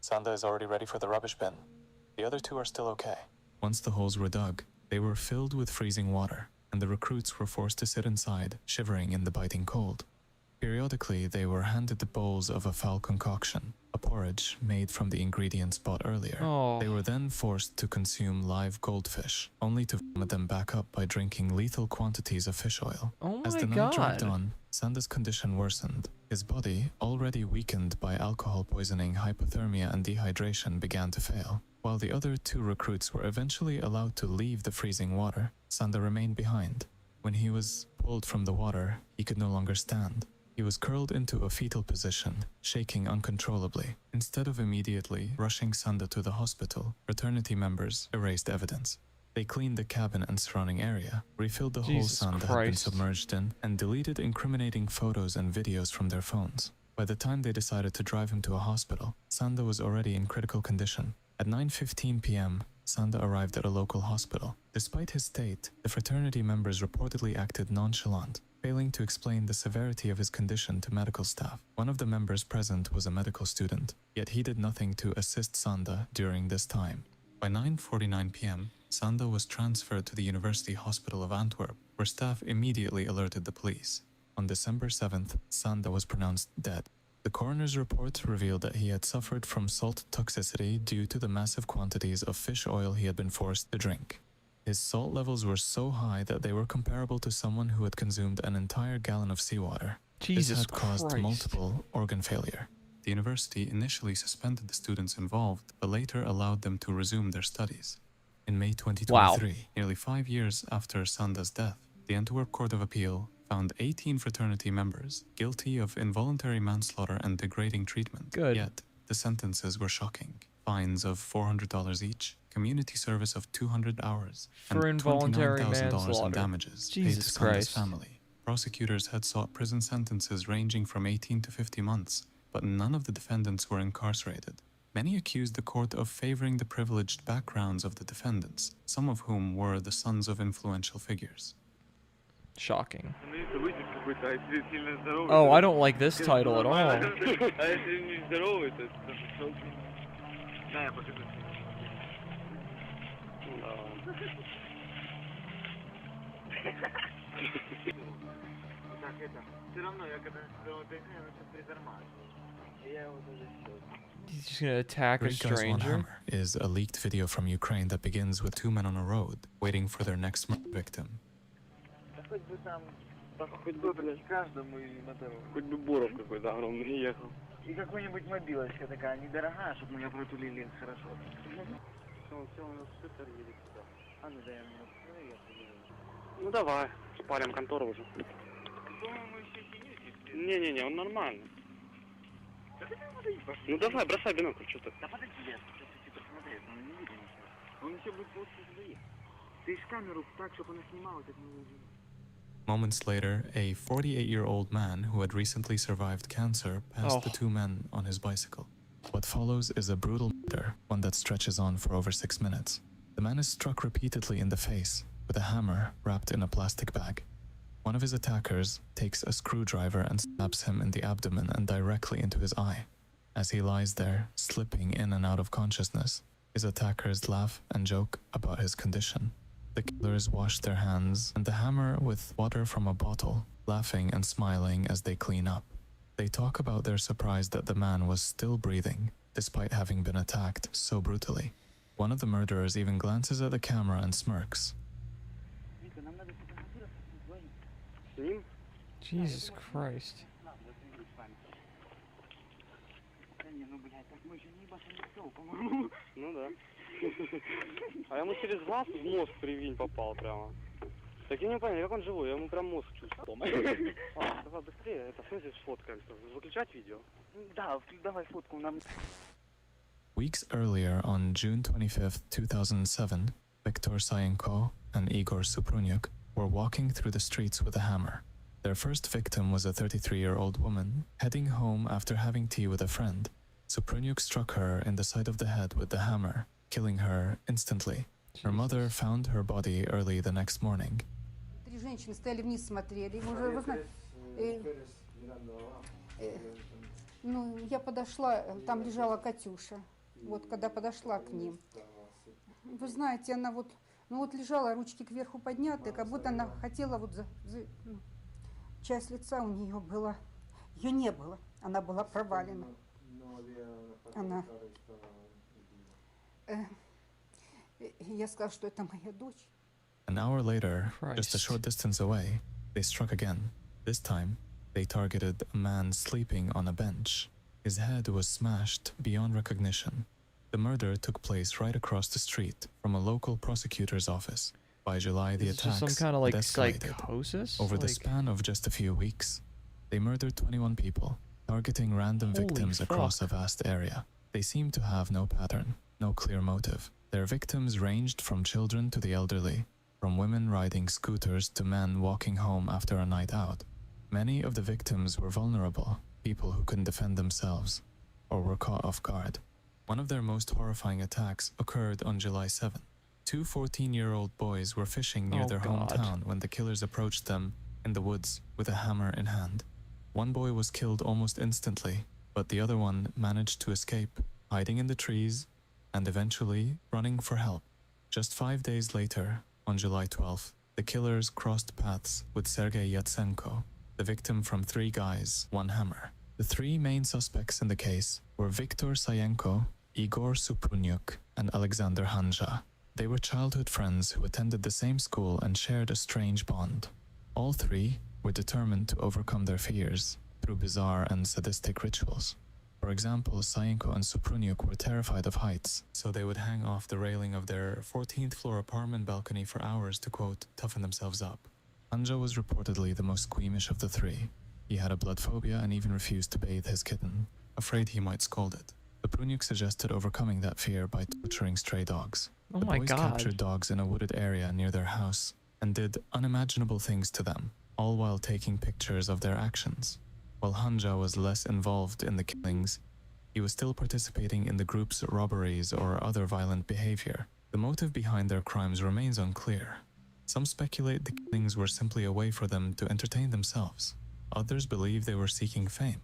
Sanda is already ready for the rubbish bin. The other 2 are still okay. Once the holes were dug, they were filled with freezing water, and the recruits were forced to sit inside, shivering in the biting cold. Periodically, they were handed the bowls of a foul concoction, a porridge made from the ingredients bought earlier. Oh. They were then forced to consume live goldfish, only to vomit them back up by drinking lethal quantities of fish oil. Oh As my the night dragged God. on, Sanda's condition worsened. His body, already weakened by alcohol poisoning, hypothermia, and dehydration, began to fail. While the other 2 recruits were eventually allowed to leave the freezing water, Sanda remained behind. When he was pulled from the water, he could no longer stand. He was curled into a fetal position, shaking uncontrollably. Instead of immediately rushing Sanda to the hospital, fraternity members erased evidence. They cleaned the cabin and surrounding area, refilled the hole Jesus Sanda had been Christ. submerged in, and deleted incriminating photos and videos from their phones. By the time they decided to drive him to a hospital, Sanda was already in critical condition. At 9:15 p.m., Sanda arrived at a local hospital. Despite his state, the fraternity members reportedly acted nonchalant, failing to explain the severity of his condition to medical staff. One of the members present was a medical student, yet he did nothing to assist Sanda during this time. By 9:49 p.m., Sanda was transferred to the University Hospital of Antwerp, where staff immediately alerted the police. On December 7th, Sanda was pronounced dead. The coroner's report revealed that he had suffered from salt toxicity due to the massive quantities of fish oil he had been forced to drink. His salt levels were so high that they were comparable to someone who had consumed an entire gallon of seawater. Jesus This had caused Christ. multiple organ failure. The university initially suspended the students involved, but later allowed them to resume their studies. In May 2023, nearly 5 years after Sanda's death, the Antwerp Court of Appeal found 18 fraternity members guilty of involuntary manslaughter and degrading treatment. Good. Yet, the sentences were shocking. Fines of $400 each, community service of 200 hours, For and involuntary $29,000 in manslaughter. damages paid Jesus to Sanda's Christ. family. Prosecutors had sought prison sentences ranging from 18 to 50 months, but none of the defendants were incarcerated. Many accused the court of favoring the privileged backgrounds of the defendants, some of whom were the sons of influential figures. Shocking. Oh, I don't like this title at all. He's just gonna attack a Great Guys One stranger. Hammer is a leaked video from Ukraine that begins with two men on a road waiting for their next victim. Хоть бы Боров какой-то огромный ехал. И какой-нибудь мобилочка такая недорогая, чтобы меня протулили хорошо. Все, у нас супер едет сюда. А ну дай мне Ну давай, спалим контору уже. Не-не-не, он нормальный. Ну давай, бросай бинокль, что ты. Да подожди, я хочу посмотреть, он не видно. Он еще будет плохо заехать. Ты ж камеру так, чтобы она снимала, так не видно. Moments later, a 48-year-old man who had recently survived cancer passed the two men on his bicycle. What follows is a brutal murder, one that stretches on for over 6 minutes. The man is struck repeatedly in the face with a hammer wrapped in a plastic bag. One of his attackers takes a screwdriver and stabs him in the abdomen and directly into his eye. As he lies there, slipping in and out of consciousness, his attackers laugh and joke about his condition. The killers wash their hands and the hammer with water from a bottle, laughing and smiling as they clean up. They talk about their surprise that the man was still breathing, despite having been attacked so brutally. One of the murderers even glances at the camera and smirks. Jesus Christ. Ну да. А ему через глаз в мозг привинь попал прямо. Так я не понял, как он живой, я ему прям мозг чувствовал. Давай быстрее, это в смысле сфоткаем. Выключать видео? Да, давай фотку нам. Weeks earlier, on June 25, 2007, Viktor Sayenko and Igor Suprunyuk were walking through the streets with a hammer. Their first victim was a 33-year-old woman heading home after having tea with a friend. Suprunyuk struck her in the side of the head with the hammer, killing her instantly. Her mother found her body early the next morning. Три женщины стояли вниз, смотрели. Уже, вы знаете, ну, я подошла, там лежала Катюша. Вот, когда подошла к ним. Вы знаете, она вот, ну вот лежала, ручки кверху подняты, как будто она хотела вот часть лица у нее была, ее не было, она была провалена. Она, я сказала, что это моя дочь. An hour later, just a short distance away, they struck again. This time, they targeted a man sleeping on a bench. His head was smashed beyond recognition. The murder took place right across the street from a local prosecutor's office. By July, the Is this just attacks some kind of like had escalated. psychosis? Over the Like- span of just a few weeks, they murdered 21 people, targeting random Holy victims across a fuck. vast area. They seemed to have no pattern, no clear motive. Their victims ranged from children to the elderly, from women riding scooters to men walking home after a night out. Many of the victims were vulnerable, people who couldn't defend themselves, or were caught off guard. One of their most horrifying attacks occurred on July 7. Two 14-year-old boys were fishing near Oh, their God. hometown when the killers approached them in the woods with a hammer in hand. One boy was killed almost instantly, but the other one managed to escape, hiding in the trees and eventually running for help. Just 5 days later, on July 12th, the killers crossed paths with Sergei Yatsenko, the victim from Three Guys, One Hammer. The three main suspects in the case were Viktor Sayenko, Igor Suprunyuk, and Alexander Hanja. They were childhood friends who attended the same school and shared a strange bond. All three were determined to overcome their fears through bizarre and sadistic rituals. For example, Sayenko and Suprunyuk were terrified of heights, so they would hang off the railing of their 14th floor apartment balcony for hours to, quote, toughen themselves up. Hanja was reportedly the most squeamish of the three. He had a blood phobia and even refused to bathe his kitten, afraid he might scold it. Suprunyuk suggested overcoming that fear by torturing stray dogs. Oh the my boys God. captured dogs in a wooded area near their house and did unimaginable things to them, all while taking pictures of their actions. While Hanja was less involved in the killings, he was still participating in the group's robberies or other violent behavior. The motive behind their crimes remains unclear. Some speculate the killings were simply a way for them to entertain themselves. Others believe they were seeking fame.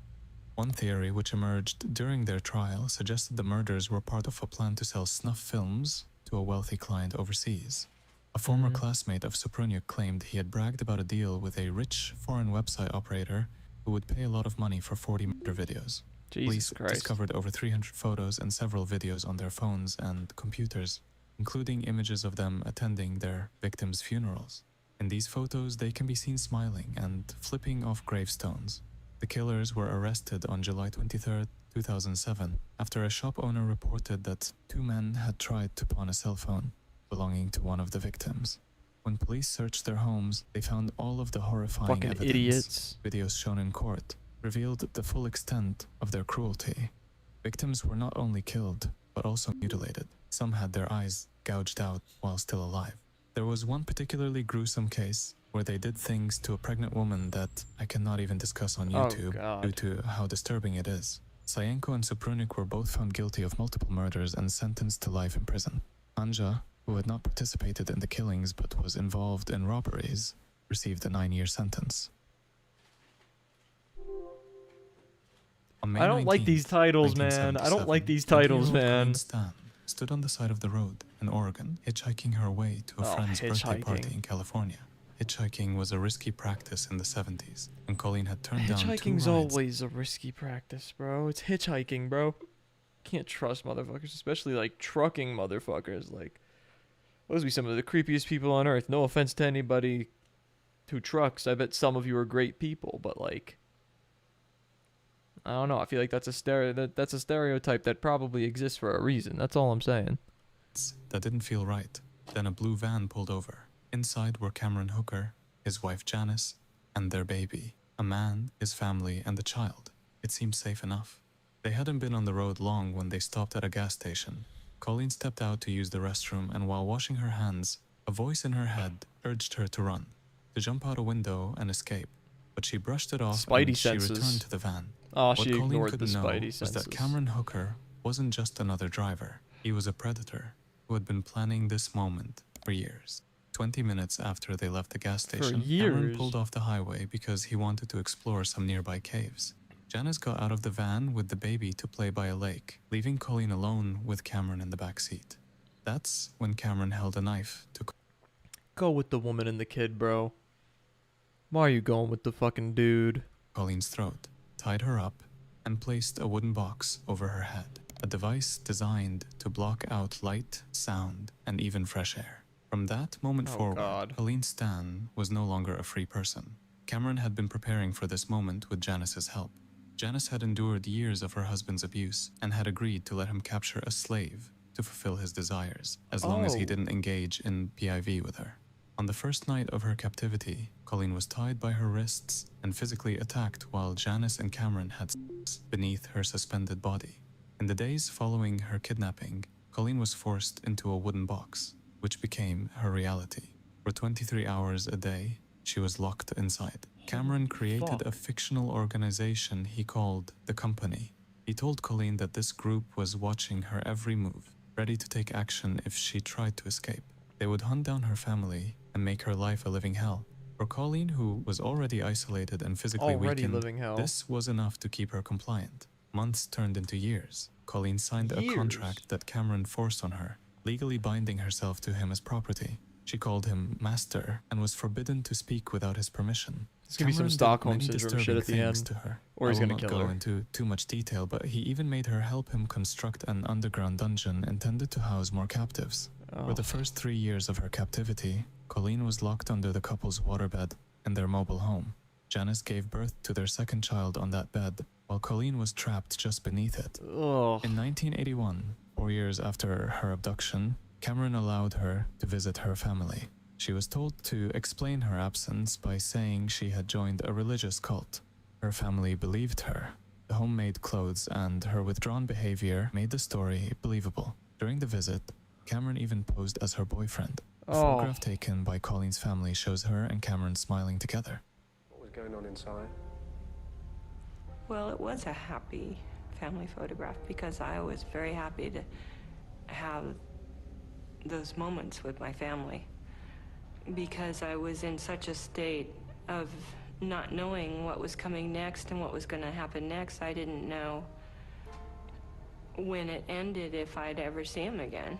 One theory, which emerged during their trial, suggested the murders were part of a plan to sell snuff films to a wealthy client overseas. A former classmate of Suprunyuk claimed he had bragged about a deal with a rich foreign website operator who would pay a lot of money for 40 murder videos. Jesus Police Christ. discovered over 300 photos and several videos on their phones and computers, including images of them attending their victims' funerals. In these photos, they can be seen smiling and flipping off gravestones. The killers were arrested on July 23, 2007, after a shop owner reported that two men had tried to pawn a cell phone belonging to one of the victims. When police searched their homes, they found all of the horrifying Fucking evidence. idiots. Videos shown in court revealed the full extent of their cruelty. Victims were not only killed, but also mutilated. Some had their eyes gouged out while still alive. There was one particularly gruesome case where they did things to a pregnant woman that I cannot even discuss on YouTube due to how disturbing it is. Sayenko and Suprunyuk were both found guilty of multiple murders and sentenced to life in prison. Hanja, who had not participated in the killings but was involved in robberies, received a 9-year sentence. On May I don't like 19th, these titles, man. I don't like these titles, 20-year-old man. Colleen Stan stood on the side of the road in Oregon, hitchhiking her way to a friend's birthday party in California. Hitchhiking was a risky practice in the 70s, and Colleen had turned down 2 rides. Hitchhiking's always a risky practice, bro. It's hitchhiking, bro. Can't trust motherfuckers, especially like trucking motherfuckers. Like, those be some of the creepiest people on earth. No offense to anybody who trucks. I bet some of you are great people, but like, I don't know. I feel like that's a stereotype that probably exists for a reason. That's all I'm saying. That didn't feel right. Then a blue van pulled over. Inside were Cameron Hooker, his wife Janice, and their baby, a man, his family, and the child. It seemed safe enough. They hadn't been on the road long when they stopped at a gas station. Colleen stepped out to use the restroom, and while washing her hands, a voice in her head urged her to run, to jump out a window and escape. But she brushed it off and she returned to the van. Oh, What she Colleen ignored the couldn't know spidey was senses. that Cameron Hooker wasn't just another driver. He was a predator who had been planning this moment for years. 20 minutes after they left the gas station, Cameron years? pulled off the highway because he wanted to explore some nearby caves. Janice got out of the van with the baby to play by a lake, leaving Colleen alone with Cameron in the back seat. That's when Cameron held a knife to Go with the woman and the kid, bro. Why are you going with the fucking dude? Colleen's throat, tied her up, and placed a wooden box over her head, a device designed to block out light, sound, and even fresh air. From that moment forward, Colleen Stan was no longer a free person. Cameron had been preparing for this moment with Janice's help. Janice had endured years of her husband's abuse and had agreed to let him capture a slave to fulfill his desires, as long as he didn't engage in PIV with her. On the first night of her captivity, Colleen was tied by her wrists and physically attacked while Janice and Cameron had sex beneath her suspended body. In the days following her kidnapping, Colleen was forced into a wooden box, which became her reality. For 23 hours a day, she was locked inside. Cameron created a fictional organization he called The Company. He told Colleen that this group was watching her every move, ready to take action if she tried to escape. They would hunt down her family and make her life a living hell. For Colleen, who was already isolated and physically weakened, living hell. this was enough to keep her compliant. Months turned into years. Colleen signed a contract that Cameron forced on her, legally binding herself to him as property. She called him master and was forbidden to speak without his permission. There's gonna be some Cameron did Stockholm many syndrome shit disturbing at the things end, to her. or he's I will gonna not kill go her. into too much detail, but he even made her help him construct an underground dungeon intended to house more captives. For the first 3 years of her captivity, Colleen was locked under the couple's waterbed in their mobile home. Janice gave birth to their second child on that bed, while Colleen was trapped just beneath it. In 1981, 4 years after her abduction, Cameron allowed her to visit her family. She was told to explain her absence by saying she had joined a religious cult. Her family believed her. The homemade clothes and her withdrawn behavior made the story believable. During the visit, Cameron even posed as her boyfriend. A photograph taken by Colleen's family shows her and Cameron smiling together. What was going on inside? Well, it was a happy family photograph because I was very happy to have those moments with my family, because I was in such a state of not knowing what was coming next and what was going to happen next. I didn't know when it ended if I'd ever see him again.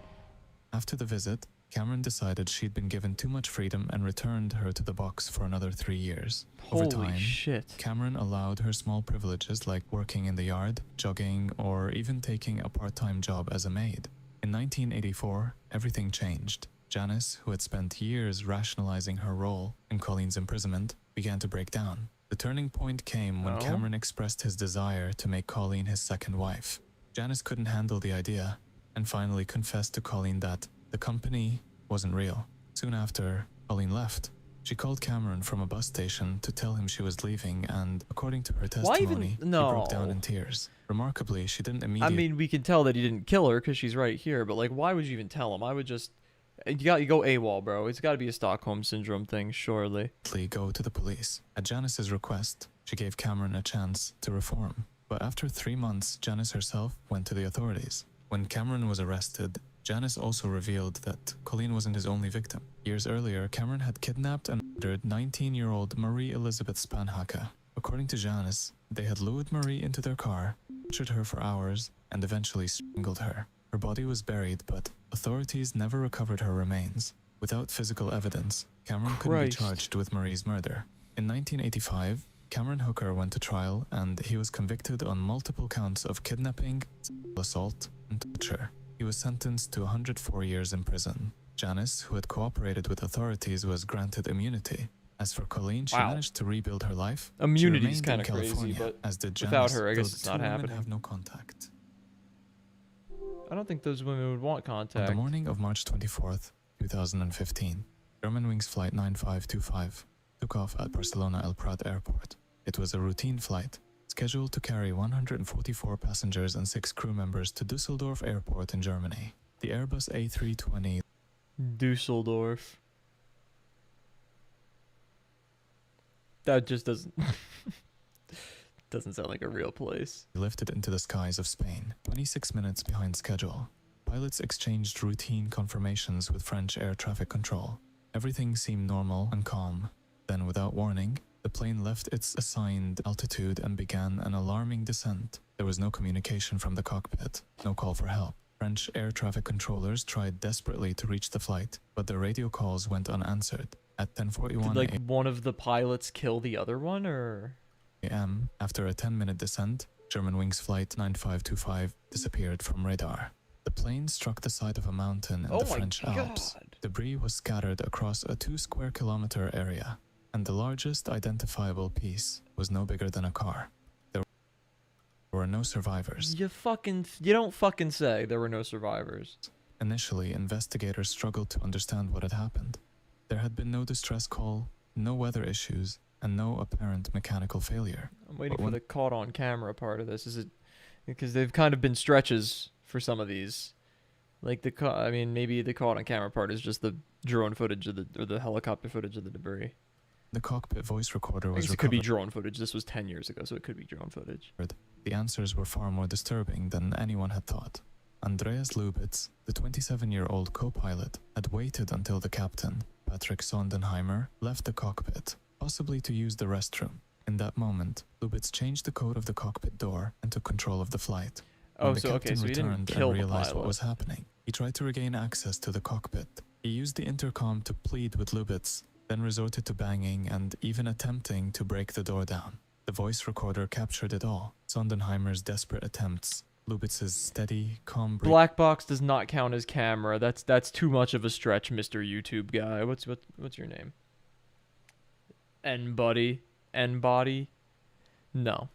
After the visit, Cameron decided she'd been given too much freedom and returned her to the box for another 3 years. Over Holy time, shit. Cameron allowed her small privileges like working in the yard, jogging, or even taking a part-time job as a maid. In 1984, everything changed. Janice, who had spent years rationalizing her role in Colleen's imprisonment, began to break down. The turning point came when Cameron expressed his desire to make Colleen his second wife. Janice couldn't handle the idea and finally confessed to Colleen that the company wasn't real. Soon after, Colleen left. She called Cameron from a bus station to tell him she was leaving, and according to her testimony, he broke down in tears. Remarkably, she didn't I immediately mean, we can tell that he didn't kill her because she's right here, but like, why would you even tell him? I would just, you go AWOL, bro. It's got to be a Stockholm syndrome thing, surely. go to the police. At Janice's request, she gave Cameron a chance to reform. But after 3 months, Janice herself went to the authorities. When Cameron was arrested, Janice also revealed that Colleen wasn't his only victim. Years earlier, Cameron had kidnapped and murdered 19-year-old Marie Elizabeth Spanhake. According to Janice, they had lured Marie into their car, tortured her for hours, and eventually strangled her. Her body was buried, but authorities never recovered her remains. Without physical evidence, Cameron couldn't be charged with Marie's murder. In 1985, Cameron Hooker went to trial, and he was convicted on multiple counts of kidnapping, assault, and torture. He was sentenced to 104 years in prison. Janice, who had cooperated with authorities, was granted immunity. As for Colleen, she managed to rebuild her life. Immunity's kind of crazy, but as did without Janice, her, I though guess the it's two not women happening. have no contact. I don't think those women would want On contact. the morning of March 24th, 2015, Germanwings Flight 9525 took off at Barcelona El Prat Airport. It was a routine flight, scheduled to carry 144 passengers and 6 crew members to Dusseldorf Airport in Germany. The Airbus A320 Dusseldorf. That just doesn't sound like a real place. lifted into the skies of Spain, 26 minutes behind schedule. Pilots exchanged routine confirmations with French air traffic control. Everything seemed normal and calm. Then, without warning, the plane left its assigned altitude and began an alarming descent. There was no communication from the cockpit, no call for help. French air traffic controllers tried desperately to reach the flight, but their radio calls went unanswered. At 10:41 Did like one of the pilots kill the other one, or? a.m., after a 10-minute descent, Germanwings Flight 9525 disappeared from radar. The plane struck the side of a mountain in the French Alps. Debris was scattered across a 2-square-kilometer area, and the largest identifiable piece was no bigger than a car. There were no survivors. You don't fucking say there were no survivors. Initially, investigators struggled to understand what had happened. There had been no distress call, no weather issues, and no apparent mechanical failure. I'm waiting for the caught on camera part of this. Is it because they've kind of been stretches for some of these? Like I mean, maybe the caught on camera part is just the drone footage of the helicopter footage of the debris. The cockpit voice recorder was It could be drone footage. This was 10 years ago, so it could be drone footage. The answers were far more disturbing than anyone had thought. Andreas Lubitz, the 27-year-old co-pilot, had waited until the captain, Patrick Sondenheimer, left the cockpit, possibly to use the restroom. In that moment, Lubitz changed the code of the cockpit door and took control of the flight. When the captain so he didn't returned kill and the realized what pilot. was happening, He tried to regain access to the cockpit. He used the intercom to plead with Lubitz, then resorted to banging and even attempting to break the door down. The voice recorder captured it all. Sondenheimer's desperate attempts, Lubitz's steady, calm breathing. Black box does not count as camera. That's too much of a stretch, Mr. YouTube guy. What's your name? N-Body? N-Body? No.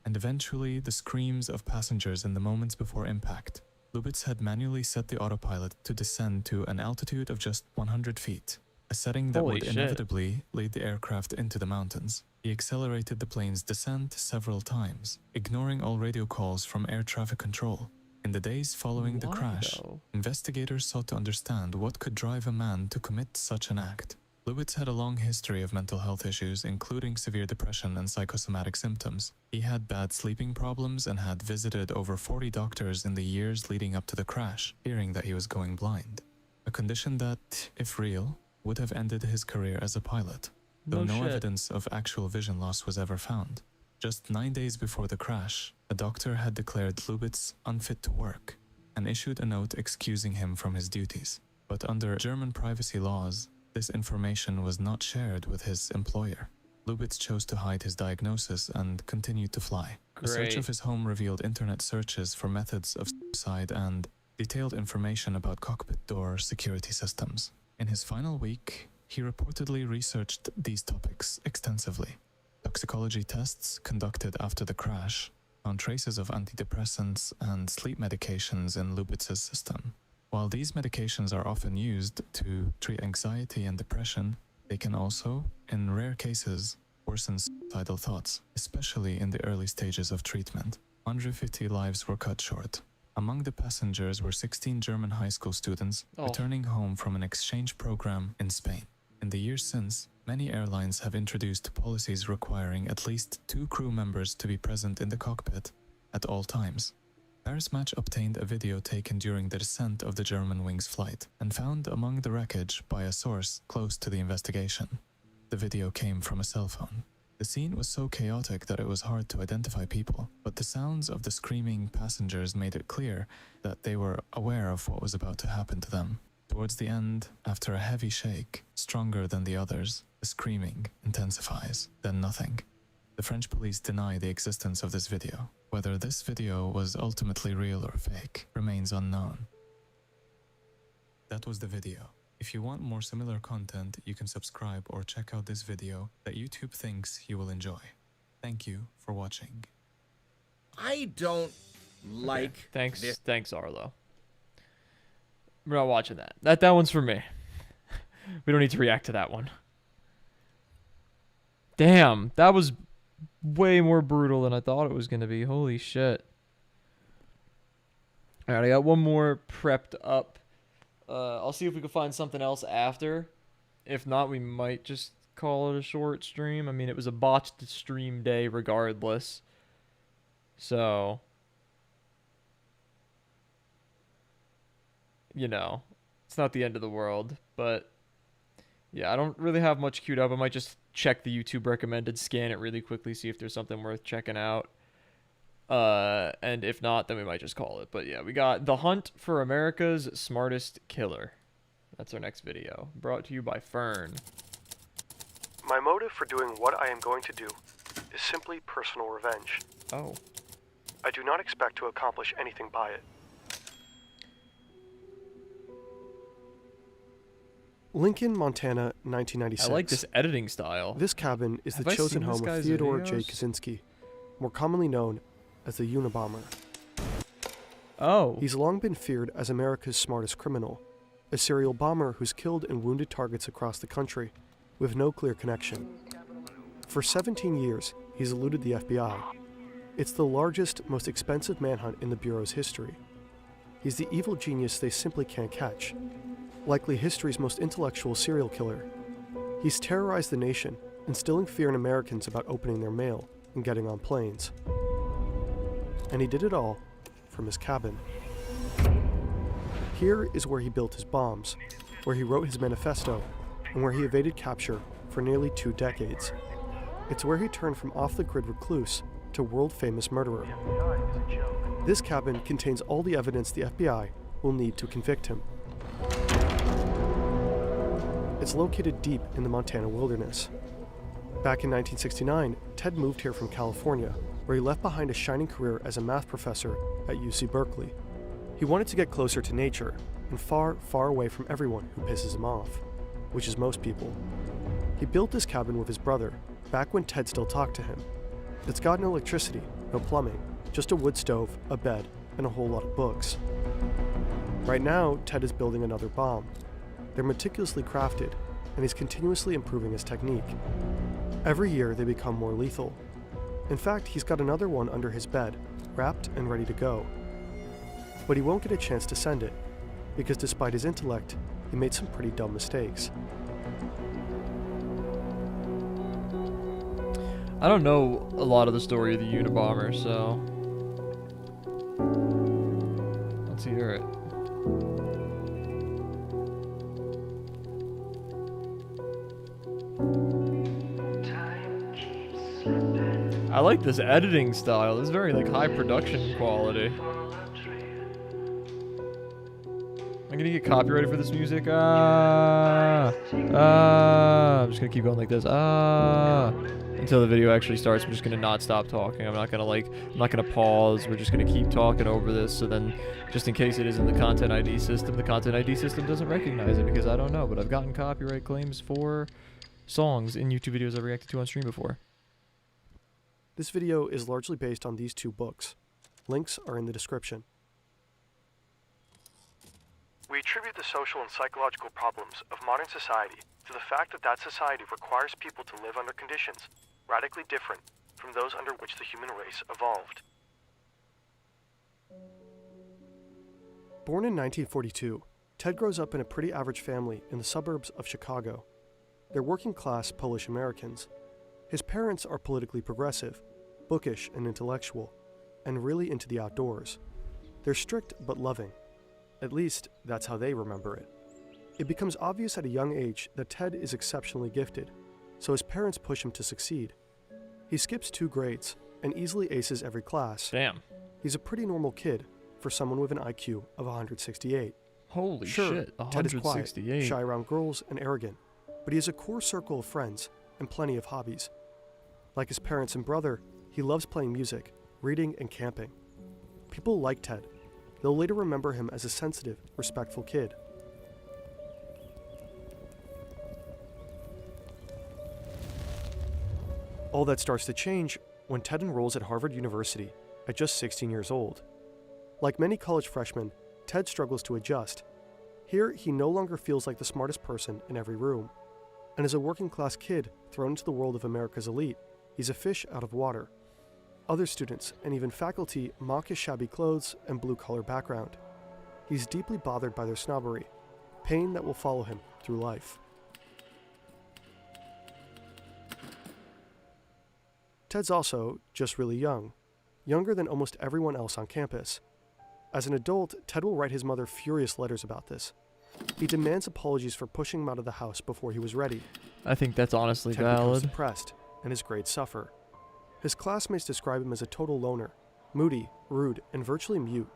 And eventually the screams of passengers in the moments before impact. Lubitz had manually set the autopilot to descend to an altitude of just 100 feet, a setting that would inevitably lead the aircraft into the mountains. He accelerated the plane's descent several times, ignoring all radio calls from air traffic control. In the days following the crash, investigators sought to understand what could drive a man to commit such an act. Lubitz had a long history of mental health issues, including severe depression and psychosomatic symptoms. He had bad sleeping problems and had visited over 40 doctors in the years leading up to the crash, fearing that he was going blind. A condition that, if real, would have ended his career as a pilot, though no evidence of actual vision loss was ever found. Just 9 days before the crash, a doctor had declared Lubitz unfit to work and issued a note excusing him from his duties. But under German privacy laws, this information was not shared with his employer. Lubitz chose to hide his diagnosis and continued to fly. A search of his home revealed internet searches for methods of suicide and detailed information about cockpit door security systems. In his final week, he reportedly researched these topics extensively. Toxicology tests conducted after the crash found traces of antidepressants and sleep medications in Lubitz's system. While these medications are often used to treat anxiety and depression, they can also, in rare cases, worsen suicidal thoughts, especially in the early stages of treatment. 150 lives were cut short. Among the passengers were 16 German high school students returning home from an exchange program in Spain. In the years since, many airlines have introduced policies requiring at least 2 crew members to be present in the cockpit at all times. Paris Match obtained a video taken during the descent of the Germanwings flight and found among the wreckage by a source close to the investigation. The video came from a cell phone. The scene was so chaotic that it was hard to identify people, but the sounds of the screaming passengers made it clear that they were aware of what was about to happen to them. Towards the end, after a heavy shake, stronger than the others, the screaming intensifies, then nothing. The French police deny the existence of this video. Whether this video was ultimately real or fake remains unknown. That was the video. If you want more similar content, you can subscribe or check out this video that YouTube thinks you will enjoy. Thank you for watching. I don't like this. Thanks, Arlo. We're not watching that. That one's for me. We don't need to react to that one. Damn, that was way more brutal than I thought it was going to be. Holy shit. Alright, I got one more prepped up. I'll see if we can find something else after. If not, we might just call it a short stream. I mean, it was a botched stream day regardless. So, you know, it's not the end of the world. But, yeah, I don't really have much queued up. I might just check the YouTube recommended, scan it really quickly, see if there's something worth checking out. And if not, then we might just call it. But yeah, we got The Hunt for America's Smartest Killer. That's our next video. Brought to you by Fern. My motive for doing what I am going to do is simply personal revenge. Oh. I do not expect to accomplish anything by it. Lincoln, Montana, 1996. I like this editing style. This cabin is the chosen home of Theodore J. Kaczynski, more commonly known as the Unabomber. Oh. He's long been feared as America's smartest criminal, a serial bomber who's killed and wounded targets across the country with no clear connection. For 17 years, he's eluded the FBI. It's the largest, most expensive manhunt in the Bureau's history. He's the evil genius they simply can't catch. Likely history's most intellectual serial killer. He's terrorized the nation, instilling fear in Americans about opening their mail and getting on planes. And he did it all from his cabin. Here is where he built his bombs, where he wrote his manifesto, and where he evaded capture for nearly 2 decades. It's where he turned from off-the-grid recluse to world-famous murderer. This cabin contains all the evidence the FBI will need to convict him. It's located deep in the Montana wilderness. Back in 1969, Ted moved here from California, where he left behind a shining career as a math professor at UC Berkeley. He wanted to get closer to nature and far, far away from everyone who pisses him off, which is most people. He built this cabin with his brother, back when Ted still talked to him. It's got no electricity, no plumbing, just a wood stove, a bed, and a whole lot of books. Right now, Ted is building another bomb. They're meticulously crafted, and he's continuously improving his technique. Every year, they become more lethal. In fact, he's got another one under his bed, wrapped and ready to go. But he won't get a chance to send it, because despite his intellect, he made some pretty dumb mistakes. I don't know a lot of the story of the Unabomber, so let's hear it. I like this editing style. This is very like high production quality. I'm gonna get copyrighted for this music. I'm just gonna keep going like this. Until the video actually starts. I'm just gonna not stop talking. I'm not gonna pause. We're just gonna keep talking over this. So then, just in case it is in the Content ID system, the Content ID system doesn't recognize it because I don't know. But I've gotten copyright claims for songs in YouTube videos I've reacted to on stream before. This video is largely based on these two books. Links are in the description. We attribute the social and psychological problems of modern society to the fact that that society requires people to live under conditions radically different from those under which the human race evolved. Born in 1942, Ted grows up in a pretty average family in the suburbs of Chicago. They're working-class Polish Americans. His parents are politically progressive, bookish and intellectual, and really into the outdoors. They're strict but loving. At least, that's how they remember it. It becomes obvious at a young age that Ted is exceptionally gifted, so his parents push him to succeed. He skips 2 grades and easily aces every class. Damn. He's a pretty normal kid for someone with an IQ of 168. Holy sure, shit, Ted is quiet, 168. shy around girls, and arrogant, but he has a core circle of friends and plenty of hobbies. Like his parents and brother, he loves playing music, reading, and camping. People like Ted. They'll later remember him as a sensitive, respectful kid. All that starts to change when Ted enrolls at Harvard University at just 16 years old. Like many college freshmen, Ted struggles to adjust. Here, he no longer feels like the smartest person in every room. And as a working-class kid thrown into the world of America's elite, he's a fish out of water. Other students and even faculty mock his shabby clothes and blue-collar background. He's deeply bothered by their snobbery, pain that will follow him through life. Ted's also just really young, younger than almost everyone else on campus. As an adult, Ted will write his mother furious letters about this. He demands apologies for pushing him out of the house before he was ready. I think that's honestly Ted becomes valid. depressed, and his grades suffer. His classmates describe him as a total loner, moody, rude, and virtually mute.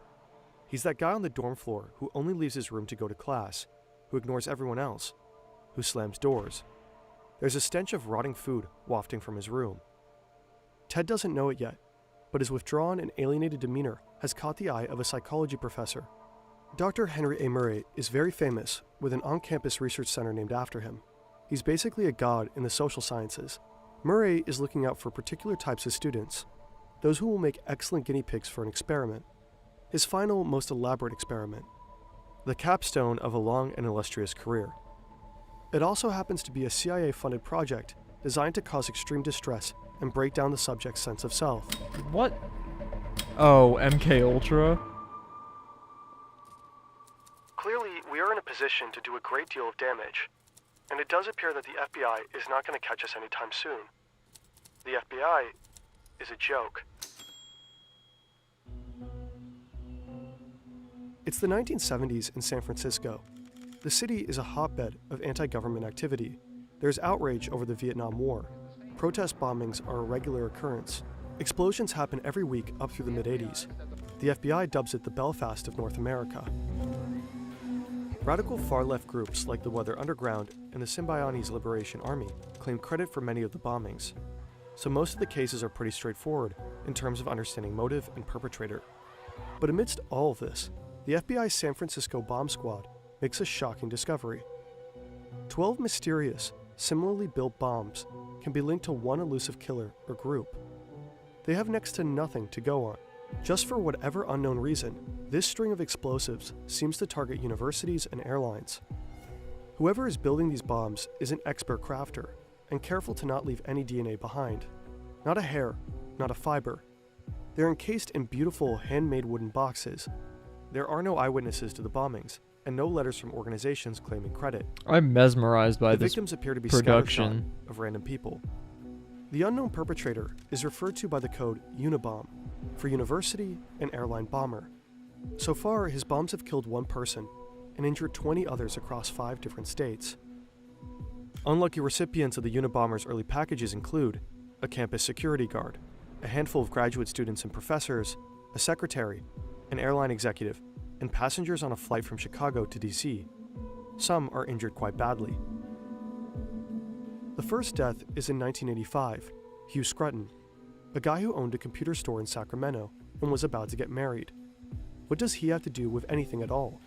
He's that guy on the dorm floor who only leaves his room to go to class, who ignores everyone else, who slams doors. There's a stench of rotting food wafting from his room. Ted doesn't know it yet, but his withdrawn and alienated demeanor has caught the eye of a psychology professor. Dr. Henry A. Murray is very famous, with an on-campus research center named after him. He's basically a god in the social sciences. Murray is looking out for particular types of students, those who will make excellent guinea pigs for an experiment. His final, most elaborate experiment, the capstone of a long and illustrious career. It also happens to be a CIA-funded project designed to cause extreme distress and break down the subject's sense of self. What? Oh, MK Ultra? Clearly, we are in a position to do a great deal of damage, and it does appear that the FBI is not going to catch us anytime soon. The FBI is a joke. It's the 1970s in San Francisco. The city is a hotbed of anti-government activity. There's outrage over the Vietnam War. Protest bombings are a regular occurrence. Explosions happen every week up through the mid-80s. The FBI dubs it the Belfast of North America. Radical far-left groups like the Weather Underground and the Symbionese Liberation Army claim credit for many of the bombings, so most of the cases are pretty straightforward in terms of understanding motive and perpetrator. But amidst all of this, the FBI's San Francisco bomb squad makes a shocking discovery. 12 mysterious, similarly built bombs can be linked to one elusive killer or group. They have next to nothing to go on. Just for whatever unknown reason, this string of explosives seems to target universities and airlines. Whoever is building these bombs is an expert crafter and careful to not leave any DNA behind. Not a hair, not a fiber. They're encased in beautiful handmade wooden boxes. There are no eyewitnesses to the bombings, and no letters from organizations claiming credit. I'm mesmerized by the this victims appear to be production of random people. The unknown perpetrator is referred to by the code Unibomb for university and airline bomber. So far, his bombs have killed one person and injured 20 others across 5 different states. Unlucky recipients of the Unibomber's early packages include a campus security guard, a handful of graduate students and professors, a secretary, an airline executive, and passengers on a flight from Chicago to DC. Some are injured quite badly. The first death is in 1985, Hugh Scruton, a guy who owned a computer store in Sacramento and was about to get married. What does he have to do with anything at all?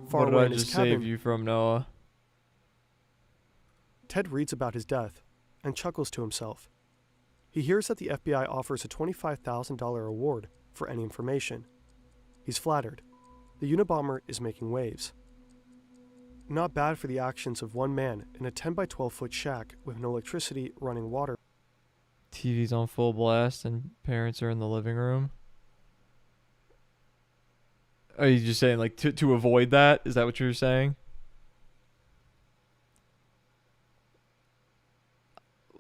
Far What did away I in his just cabin, save you from, Noah? Ted reads about his death and chuckles to himself. He hears that the FBI offers a $25,000 reward for any information. He's flattered. The Unabomber is making waves. Not bad for the actions of one man in a 10 by 12 foot shack with no electricity, running water. TV's on full blast and parents are in the living room. Are you just saying, like, to avoid that? Is that what you're saying?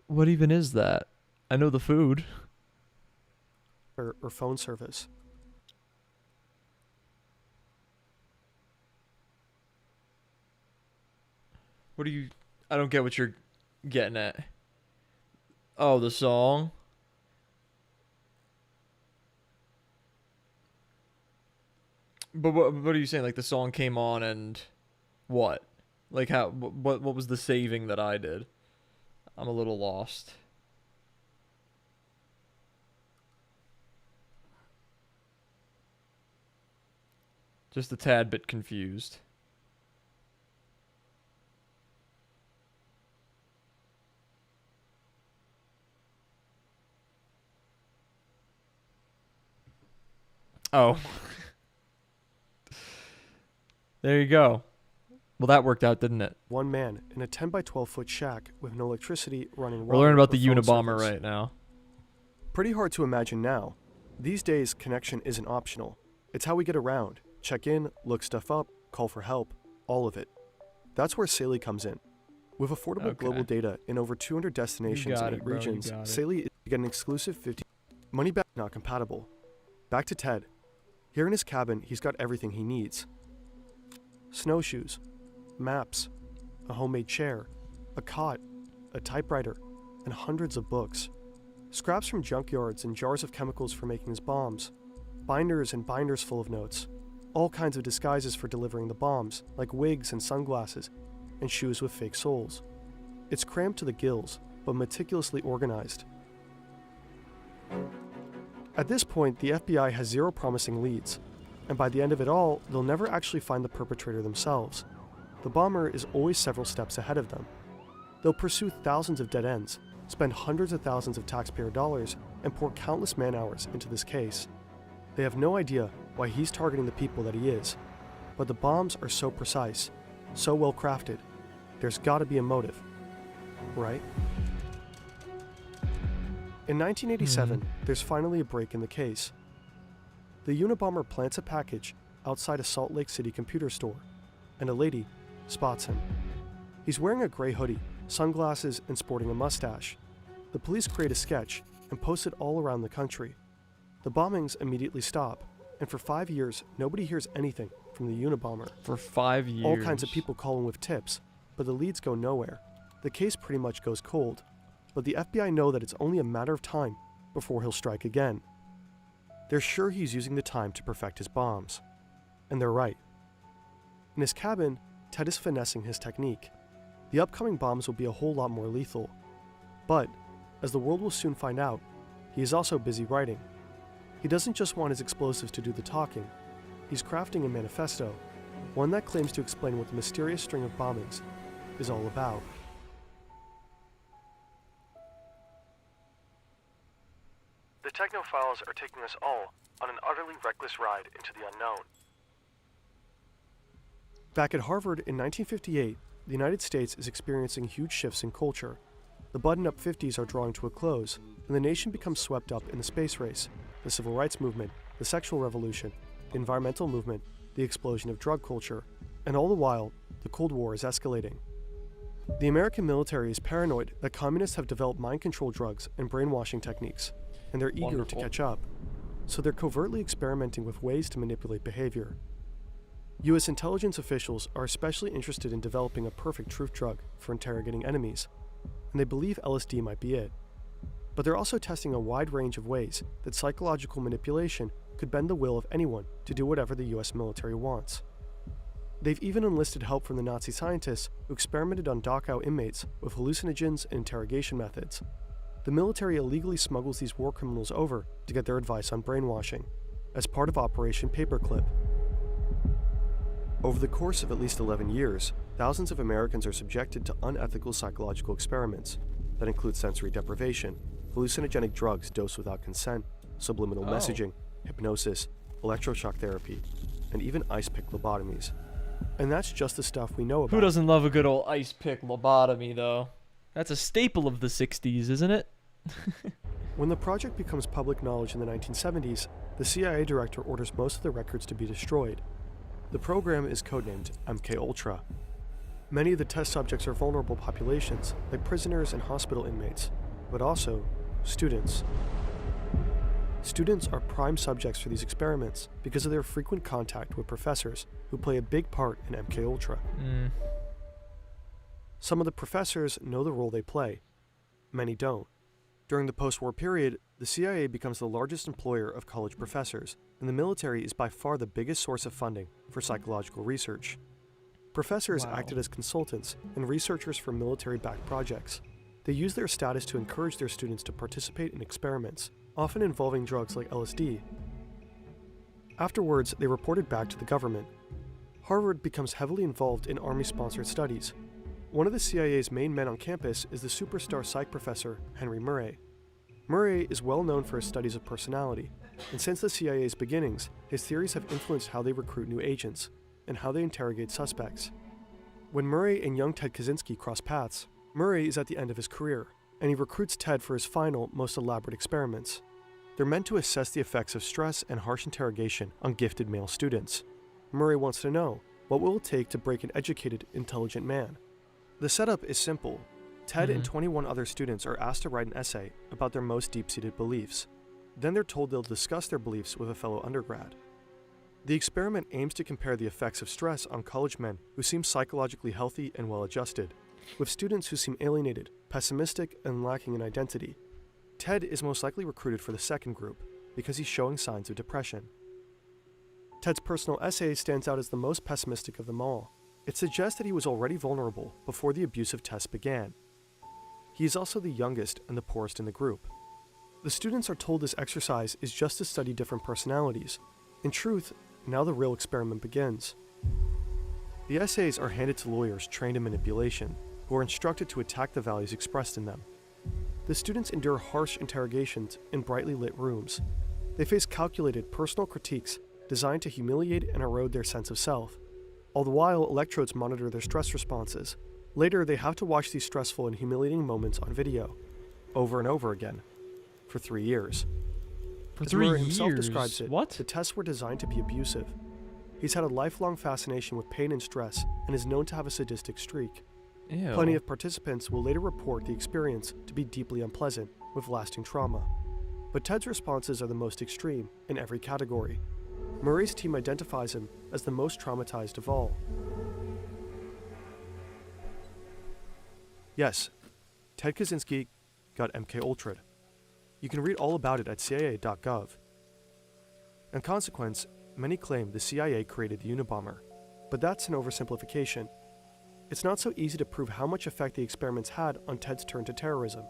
What even is that? I know the food. Or phone service. What do you... I don't get what you're getting at. Oh, the song? But what are you saying? Like, the song came on and... What? Like, how... What was the saving that I did? I'm a little lost. Just a tad bit confused. Oh. There you go. Well, that worked out, didn't it? One man in a 10 by 12 foot shack with no electricity, running water. We're learning about or the phone Unabomber service. right now. Pretty hard to imagine now. These days, connection isn't optional. It's how we get around. Check in, look stuff up, call for help, all of it. That's where Saley comes in. With affordable global data in over 200 destinations in 8 regions, Saley is getting an exclusive 50. Money back not compatible. Back to Ted. Here in his cabin, he's got everything he needs. Snowshoes, maps, a homemade chair, a cot, a typewriter, and hundreds of books. Scraps from junkyards and jars of chemicals for making his bombs. Binders and binders full of notes. All kinds of disguises for delivering the bombs, like wigs and sunglasses, and shoes with fake soles. It's crammed to the gills, but meticulously organized. At this point, the FBI has 0 promising leads, and by the end of it all, they'll never actually find the perpetrator themselves. The bomber is always several steps ahead of them. They'll pursue thousands of dead ends, spend hundreds of thousands of taxpayer dollars, and pour countless man-hours into this case. They have no idea why he's targeting the people that he is, but the bombs are so precise, so well crafted, there's gotta be a motive, right? In 1987, there's finally a break in the case. The Unabomber plants a package outside a Salt Lake City computer store, and a lady spots him. He's wearing a gray hoodie, sunglasses, and sporting a mustache. The police create a sketch and post it all around the country. The bombings immediately stop, and for 5 years, nobody hears anything from the Unabomber. For 5 years. All kinds of people call in with tips, but the leads go nowhere. The case pretty much goes cold, but the FBI know that it's only a matter of time before he'll strike again. They're sure he's using the time to perfect his bombs. And they're right. In his cabin, Ted is finessing his technique. The upcoming bombs will be a whole lot more lethal. But, as the world will soon find out, he is also busy writing. He doesn't just want his explosives to do the talking. He's crafting a manifesto, one that claims to explain what the mysterious string of bombings is all about. The Technophiles are taking us all on an utterly reckless ride into the unknown. Back at Harvard in 1958, the United States is experiencing huge shifts in culture. The button-up 50s are drawing to a close, and the nation becomes swept up in the space race, the civil rights movement, the sexual revolution, the environmental movement, the explosion of drug culture, and all the while, the Cold War is escalating. The American military is paranoid that communists have developed mind control drugs and brainwashing techniques, and they're eager to catch up. So they're covertly experimenting with ways to manipulate behavior. U.S. intelligence officials are especially interested in developing a perfect truth drug for interrogating enemies, and they believe LSD might be it. But they're also testing a wide range of ways that psychological manipulation could bend the will of anyone to do whatever the U.S. military wants. They've even enlisted help from the Nazi scientists who experimented on Dachau inmates with hallucinogens and interrogation methods. The military illegally smuggles these war criminals over to get their advice on brainwashing, as part of Operation Paperclip. Over the course of at least 11 years, thousands of Americans are subjected to unethical psychological experiments that include sensory deprivation, hallucinogenic drugs dosed without consent, subliminal messaging, hypnosis, electroshock therapy, and even ice pick lobotomies. And that's just the stuff we know about. Who doesn't love a good old ice pick lobotomy, though? That's a staple of the 60s, isn't it? When the project becomes public knowledge in the 1970s, the CIA director orders most of the records to be destroyed. The program is codenamed MKUltra. Many of the test subjects are vulnerable populations, like prisoners and hospital inmates, but also students. Students are prime subjects for these experiments because of their frequent contact with professors who play a big part in MKUltra. Some of the professors know the role they play. Many don't. During the post-war period, the CIA becomes the largest employer of college professors, and the military is by far the biggest source of funding for psychological research. Professors acted as consultants and researchers for military-backed projects. They used their status to encourage their students to participate in experiments, often involving drugs like LSD. Afterwards, they reported back to the government. Harvard becomes heavily involved in Army-sponsored studies. One of the CIA's main men on campus is the superstar psych professor, Henry Murray. Murray is well known for his studies of personality, and since the CIA's beginnings, his theories have influenced how they recruit new agents and how they interrogate suspects. When Murray and young Ted Kaczynski cross paths, Murray is at the end of his career, and he recruits Ted for his final, most elaborate experiments. They're meant to assess the effects of stress and harsh interrogation on gifted male students. Murray wants to know, what will it take to break an educated, intelligent man? The setup is simple. Ted and 21 other students are asked to write an essay about their most deep-seated beliefs. Then they're told they'll discuss their beliefs with a fellow undergrad. The experiment aims to compare the effects of stress on college men who seem psychologically healthy and well-adjusted, with students who seem alienated, pessimistic, and lacking in identity. Ted is most likely recruited for the second group because he's showing signs of depression. Ted's personal essay stands out as the most pessimistic of them all. It suggests that he was already vulnerable before the abusive test began. He is also the youngest and the poorest in the group. The students are told this exercise is just to study different personalities. In truth, now the real experiment begins. The essays are handed to lawyers trained in manipulation, who are instructed to attack the values expressed in them. The students endure harsh interrogations in brightly lit rooms. They face calculated personal critiques designed to humiliate and erode their sense of self. All the while, electrodes monitor their stress responses. Later, they have to watch these stressful and humiliating moments on video, over and over again, for 3 years. For As 3 Murray years? himself describes it, What? the tests were designed to be abusive. He's had a lifelong fascination with pain and stress and is known to have a sadistic streak. Ew. Plenty of participants will later report the experience to be deeply unpleasant, with lasting trauma. But Ted's responses are the most extreme in every category. Murray's team identifies him as the most traumatized of all. Yes, Ted Kaczynski got MKUltra'd. You can read all about it at CIA.gov. In consequence, many claim the CIA created the Unabomber, but that's an oversimplification. It's not so easy to prove how much effect the experiments had on Ted's turn to terrorism.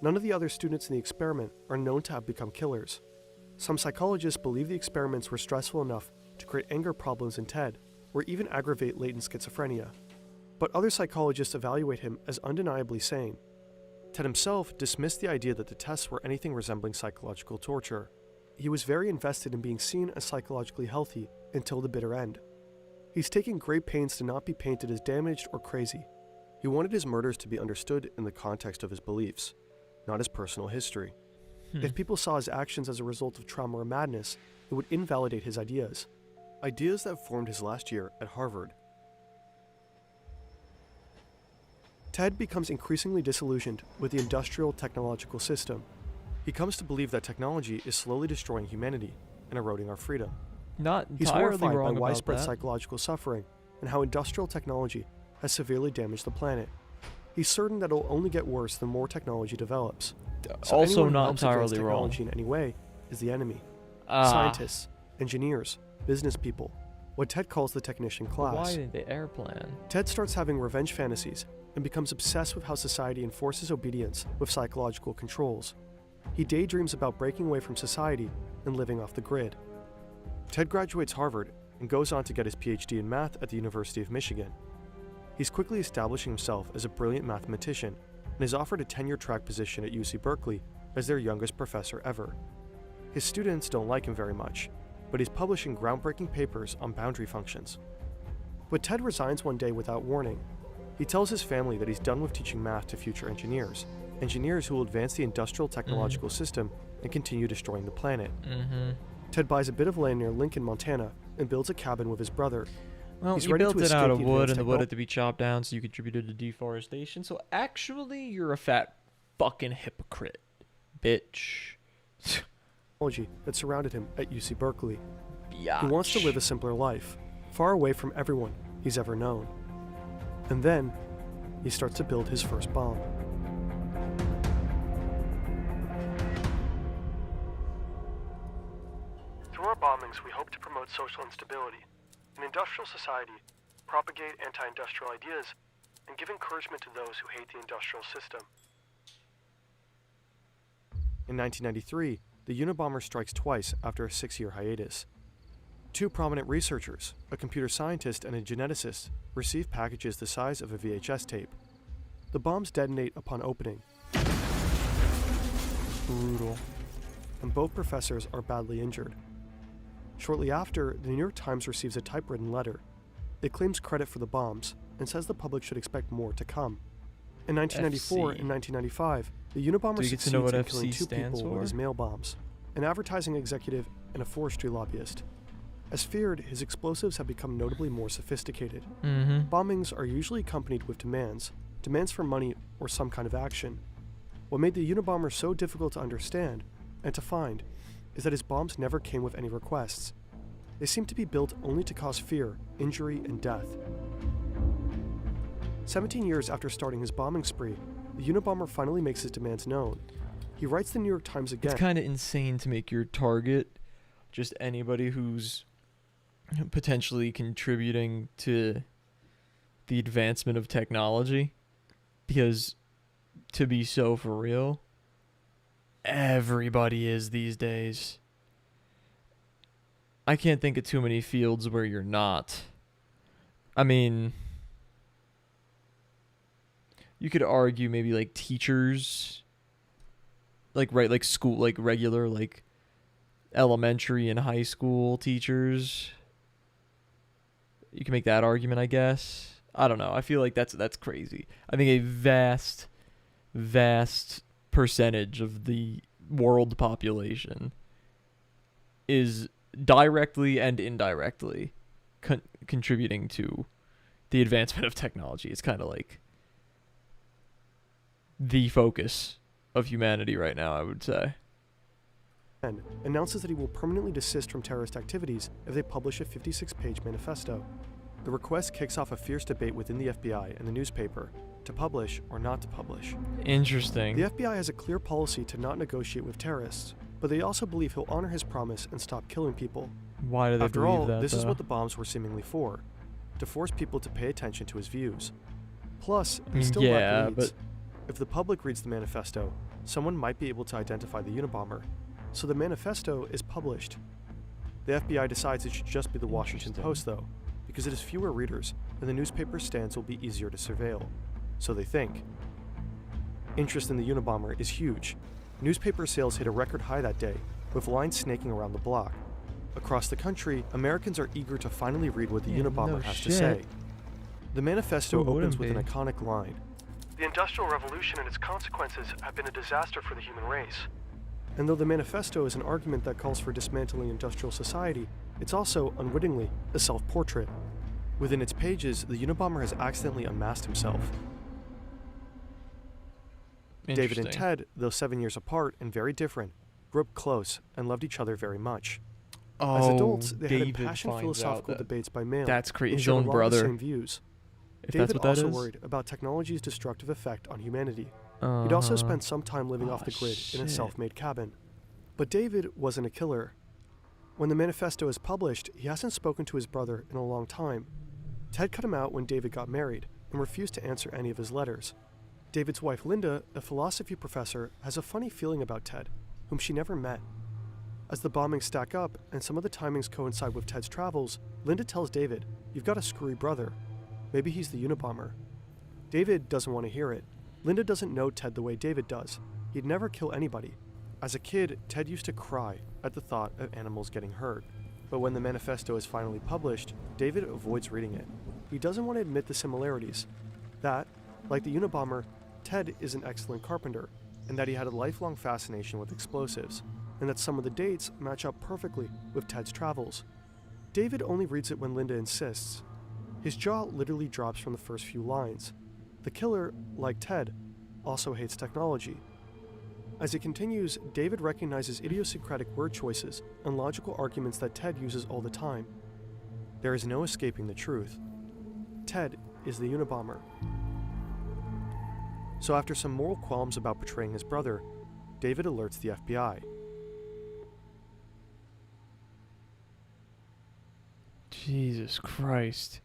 None of the other students in the experiment are known to have become killers. Some psychologists believe the experiments were stressful enough to create anger problems in Ted, or even aggravate latent schizophrenia. But other psychologists evaluate him as undeniably sane. Ted himself dismissed the idea that the tests were anything resembling psychological torture. He was very invested in being seen as psychologically healthy until the bitter end. He's taken great pains to not be painted as damaged or crazy. He wanted his murders to be understood in the context of his beliefs, not his personal history. If people saw his actions as a result of trauma or madness, it would invalidate his ideas. Ideas that formed his last year at Harvard. Ted becomes increasingly disillusioned with the industrial technological system. He comes to believe that technology is slowly destroying humanity and eroding our freedom. Not He's entirely horrified by wrong about widespread that. psychological suffering and how industrial technology has severely damaged the planet. He's certain that it'll only get worse the more technology develops. So Also anyone who not helps advance entirely wrong. technology in any way is the enemy. Ah. Scientists, engineers, business people, what Ted calls the technician class. Why did the airplane? Ted starts having revenge fantasies and becomes obsessed with how society enforces obedience with psychological controls. He daydreams about breaking away from society and living off the grid. Ted graduates Harvard and goes on to get his PhD in math at the University of Michigan. He's quickly establishing himself as a brilliant mathematician and is offered a tenure track position at UC Berkeley as their youngest professor ever. His students don't like him very much, but he's publishing groundbreaking papers on boundary functions. But Ted resigns one day without warning. He tells his family that he's done with teaching math to future engineers who will advance the industrial technological system and continue destroying the planet. Ted buys a bit of land near Lincoln, Montana, and builds a cabin with his brother. Well, He's you ready built to it out escape of the wood, advanced and the wood technol- had to be chopped down, so you contributed to deforestation. So actually, you're a fat fucking hypocrite, bitch. Technology that surrounded him at UC Berkeley. He Biatch. wants to live a simpler life, far away from everyone he's ever known. And then, he starts to build his first bomb. Through our bombings, we hope to promote social instability, an industrial society, propagate anti-industrial ideas, and give encouragement to those who hate the industrial system. In 1993, the Unabomber strikes twice after a 6-year hiatus. Two prominent researchers, a computer scientist and a geneticist, receive packages the size of a VHS tape. The bombs detonate upon opening. Brutal. And both professors are badly injured. Shortly after, the New York Times receives a typewritten letter. It claims credit for the bombs and says the public should expect more to come. In 1994 FC. and 1995, the Unabomber Do you get to succeeds know what in FC killing two stands people for? with his mail bombs, an advertising executive and a forestry lobbyist. As feared, his explosives have become notably more sophisticated. Bombings are usually accompanied with demands for money or some kind of action. What made the Unabomber so difficult to understand and to find is that his bombs never came with any requests. They seem to be built only to cause fear, injury, and death. 17 years after starting his bombing spree, the Unabomber finally makes his demands known. He writes the New York Times again. It's kind of insane to make your target just anybody who's potentially contributing to the advancement of technology, because to be so for real, everybody is these days. I can't think of too many fields where you're not. I mean, you could argue maybe like teachers, like school, like regular, like elementary and high school teachers. You can make that argument, I guess. I don't know. I feel like that's crazy. I think a vast percentage of the world population is directly and indirectly contributing to the advancement of technology. It's kind of like the focus of humanity right now, I would say. Announces that he will permanently desist from terrorist activities if they publish a 56-page manifesto. The request kicks off a fierce debate within the FBI and the newspaper to publish or not to publish. Interesting. The FBI has a clear policy to not negotiate with terrorists. but they also believe he'll honor his promise and stop killing people. Why do they After believe all, that, this is though? what the bombs were seemingly for, to force people to pay attention to his views. Plus, he mean, still yeah, lacked leads. but- If the public reads the manifesto, someone might be able to identify the Unabomber. So the manifesto is published. The FBI decides it should just be the Washington Post, though, because it has fewer readers and the newspaper's stands will be easier to surveil. So they think. Interest in the Unabomber is huge. Newspaper sales hit a record high that day, with lines snaking around the block. Across the country, Americans are eager to finally read what the Unabomber has to say. The manifesto Who opens wouldn't with an be? iconic line. The Industrial Revolution and its consequences have been a disaster for the human race. And though the manifesto is an argument that calls for dismantling industrial society, it's also, unwittingly, a self-portrait. Within its pages, the Unabomber has accidentally unmasked himself. David and Interesting. Ted, though 7 years apart and very different, grew up close and loved each other very much. As Oh, adults, they David had passionate finds out philosophical that- debates by mail. That's crazy. and His shared a own lot of brother. the same views. If David that's what that also is. worried about technology's destructive effect on humanity. He'd also Uh-huh. spent some time living off the grid in a shit. self-made cabin. But David wasn't a killer. When the manifesto is published, he hasn't spoken to his brother in a long time. Ted cut him out when David got married and refused to answer any of his letters. David's wife Linda, a philosophy professor, has a funny feeling about Ted, whom she never met. As the bombings stack up and some of the timings coincide with Ted's travels, Linda tells David, "You've got a screwy brother. Maybe he's the Unabomber." David doesn't want to hear it. Linda doesn't know Ted the way David does. He'd never kill anybody. As a kid, Ted used to cry at the thought of animals getting hurt. But when the manifesto is finally published, David avoids reading it. He doesn't want to admit the similarities. That, like the Unabomber, Ted is an excellent carpenter, and that he had a lifelong fascination with explosives, and that some of the dates match up perfectly with Ted's travels. David only reads it when Linda insists. His jaw literally drops from the first few lines. The killer, like Ted, also hates technology. As it continues, David recognizes idiosyncratic word choices and logical arguments that Ted uses all the time. There is no escaping the truth. Ted is the Unabomber. So after some moral qualms about betraying his brother, David alerts the FBI. Jesus Christ.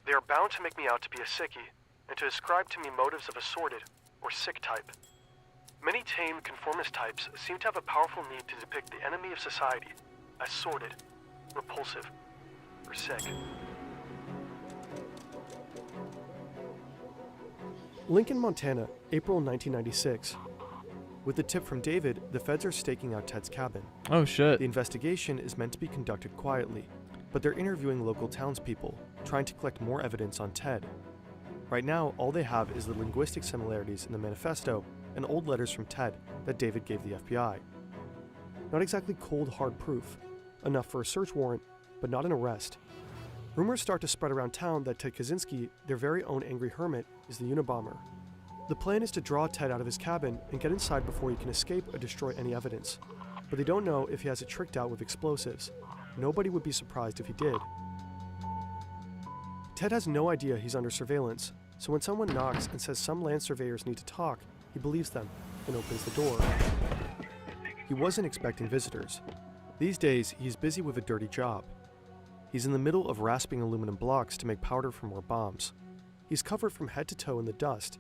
They are bound to make me out to be a sickie, and to ascribe to me motives of a sordid, or sick type. Many tame conformist types seem to have a powerful need to depict the enemy of society as sordid, repulsive, or sick. Lincoln, Montana, April 1996. With the tip from David, the feds are staking out Ted's cabin. Oh shit. The investigation is meant to be conducted quietly, but they're interviewing local townspeople, trying to collect more evidence on Ted. Right now, all they have is the linguistic similarities in the manifesto and old letters from Ted that David gave the FBI. Not exactly cold, hard proof. Enough for a search warrant, but not an arrest. Rumors start to spread around town that Ted Kaczynski, their very own angry hermit, is the Unabomber. The plan is to draw Ted out of his cabin and get inside before he can escape or destroy any evidence. But they don't know if he has it tricked out with explosives. Nobody would be surprised if he did. Ted has no idea he's under surveillance, so when someone knocks and says some land surveyors need to talk, he believes them and opens the door. He wasn't expecting visitors. These days, he's busy with a dirty job. He's in the middle of rasping aluminum blocks to make powder for more bombs. He's covered from head to toe in the dust.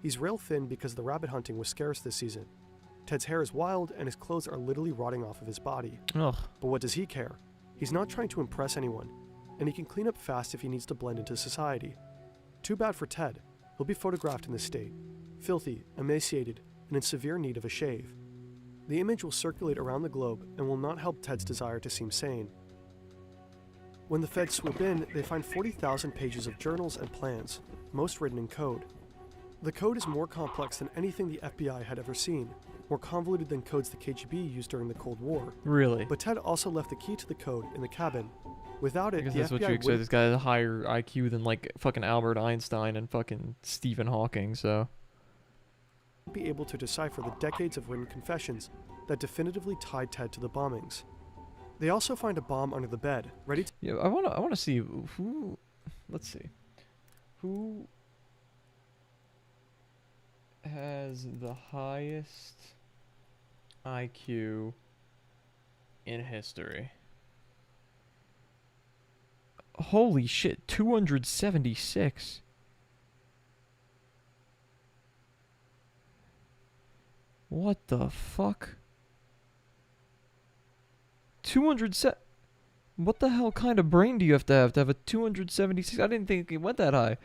He's rail thin because the rabbit hunting was scarce this season. Ted's hair is wild and his clothes are literally rotting off of his body. Ugh. But what does he care? He's not trying to impress anyone, and he can clean up fast if he needs to blend into society. Too bad for Ted. He'll be photographed in this state, filthy, emaciated, and in severe need of a shave. The image will circulate around the globe and will not help Ted's desire to seem sane. When the feds swoop in, they find 40,000 pages of journals and plans, most written in code. The code is more complex than anything the FBI had ever seen, more convoluted than codes the KGB used during the Cold War. Really? But Ted also left the key to the code in the cabin. Without I it, guess the that's what you FBI expect. would This guy has a higher IQ than like fucking Albert Einstein and fucking Stephen Hawking, so. be able to decipher the decades of written confessions that definitively tied Ted to the bombings. They also find a bomb under the bed, ready to... Yeah, I wanna see who, let's see. Who has the highest IQ in history. Holy shit, 276. What the fuck? 207. What the hell kind of brain do you have to have a 276? I didn't think it went that high.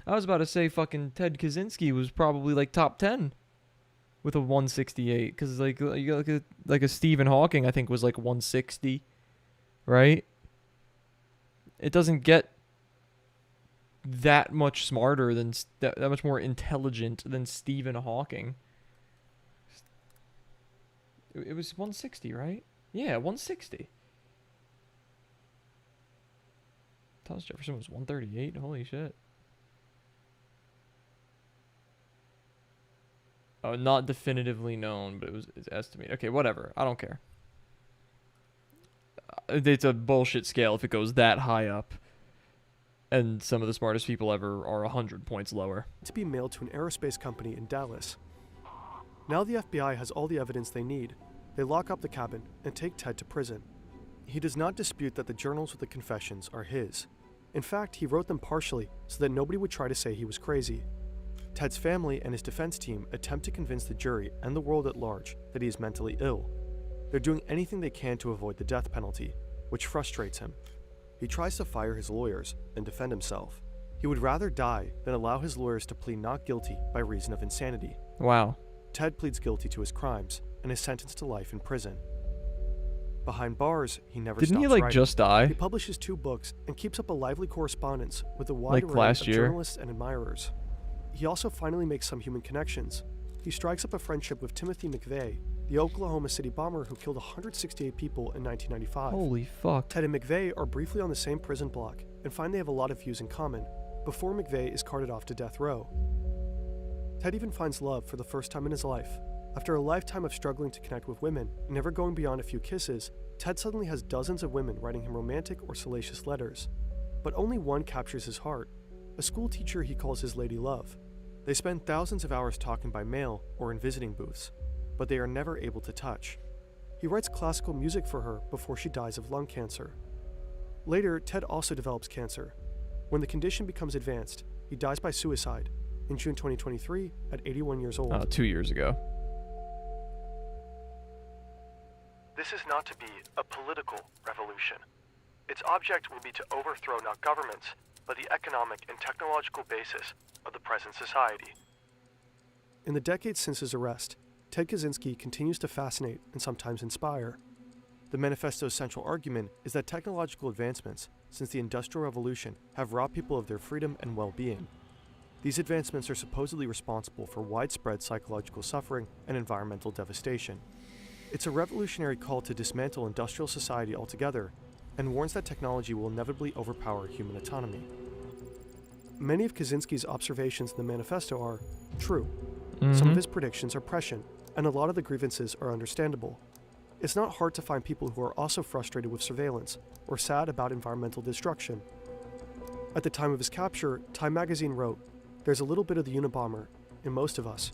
I was about to say fucking Ted Kaczynski was probably like top 10 with a 168, because like you got like a Stephen Hawking, I think, was like 160, right? It doesn't get that much smarter than that much more intelligent than Stephen Hawking. It was 160, right? Yeah, 160. Thomas Jefferson was 138. Holy shit. Oh, not definitively known, but it's estimated. Okay, whatever. I don't care. It's a bullshit scale if it goes that high up. And some of the smartest people ever are 100 points lower. To be mailed to an aerospace company in Dallas. Now the FBI has all the evidence they need. They lock up the cabin and take Ted to prison. He does not dispute that the journals with the confessions are his. In fact, he wrote them partially so that nobody would try to say he was crazy. Ted's family and his defense team attempt to convince the jury and the world at large that he is mentally ill. They're doing anything they can to avoid the death penalty, which frustrates him. He tries to fire his lawyers and defend himself. He would rather die than allow his lawyers to plead not guilty by reason of insanity. Wow. Ted pleads guilty to his crimes and is sentenced to life in prison. Behind bars, he never stops Didn't he, like, writing. just die? He publishes 2 books and keeps up a lively correspondence with a wide Like array last of year? journalists and admirers. He also finally makes some human connections. He strikes up a friendship with Timothy McVeigh, the Oklahoma City bomber who killed 168 people in 1995. Holy fuck. Ted and McVeigh are briefly on the same prison block and find they have a lot of views in common, before McVeigh is carted off to death row. Ted even finds love for the first time in his life. After a lifetime of struggling to connect with women and never going beyond a few kisses, Ted suddenly has dozens of women writing him romantic or salacious letters. But only one captures his heart, a school teacher he calls his lady love. They spend thousands of hours talking by mail or in visiting booths, but they are never able to touch. He writes classical music for her before she dies of lung cancer. Later, Ted also develops cancer. When the condition becomes advanced, he dies by suicide in June 2023 at 81 years old. 2 years ago. This is not to be a political revolution. Its object will be to overthrow not governments, but the economic and technological basis of the present society. In the decades since his arrest, Ted Kaczynski continues to fascinate and sometimes inspire. The manifesto's central argument is that technological advancements since the Industrial Revolution have robbed people of their freedom and well-being. These advancements are supposedly responsible for widespread psychological suffering and environmental devastation. It's a revolutionary call to dismantle industrial society altogether and warns that technology will inevitably overpower human autonomy. Many of Kaczynski's observations in the manifesto are true. Some of his predictions are prescient, and a lot of the grievances are understandable. It's not hard to find people who are also frustrated with surveillance or sad about environmental destruction. At the time of his capture, Time magazine wrote, "There's a little bit of the Unabomber in most of us."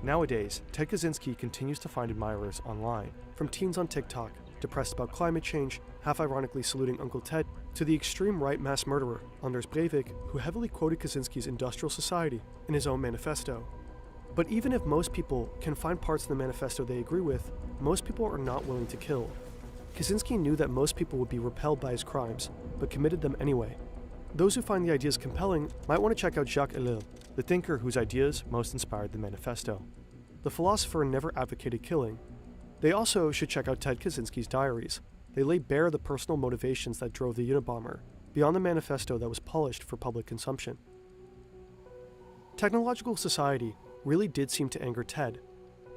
Nowadays, Ted Kaczynski continues to find admirers online, from teens on TikTok, depressed about climate change, half-ironically saluting Uncle Ted, to the extreme right mass murderer, Anders Breivik, who heavily quoted Kaczynski's Industrial Society in his own manifesto. But even if most people can find parts of the manifesto they agree with, most people are not willing to kill. Kaczynski knew that most people would be repelled by his crimes, but committed them anyway. Those who find the ideas compelling might want to check out Jacques Ellul, the thinker whose ideas most inspired the manifesto. The philosopher never advocated killing. They also should check out Ted Kaczynski's diaries. They lay bare the personal motivations that drove the Unabomber, beyond the manifesto that was polished for public consumption. Technological society really did seem to anger Ted,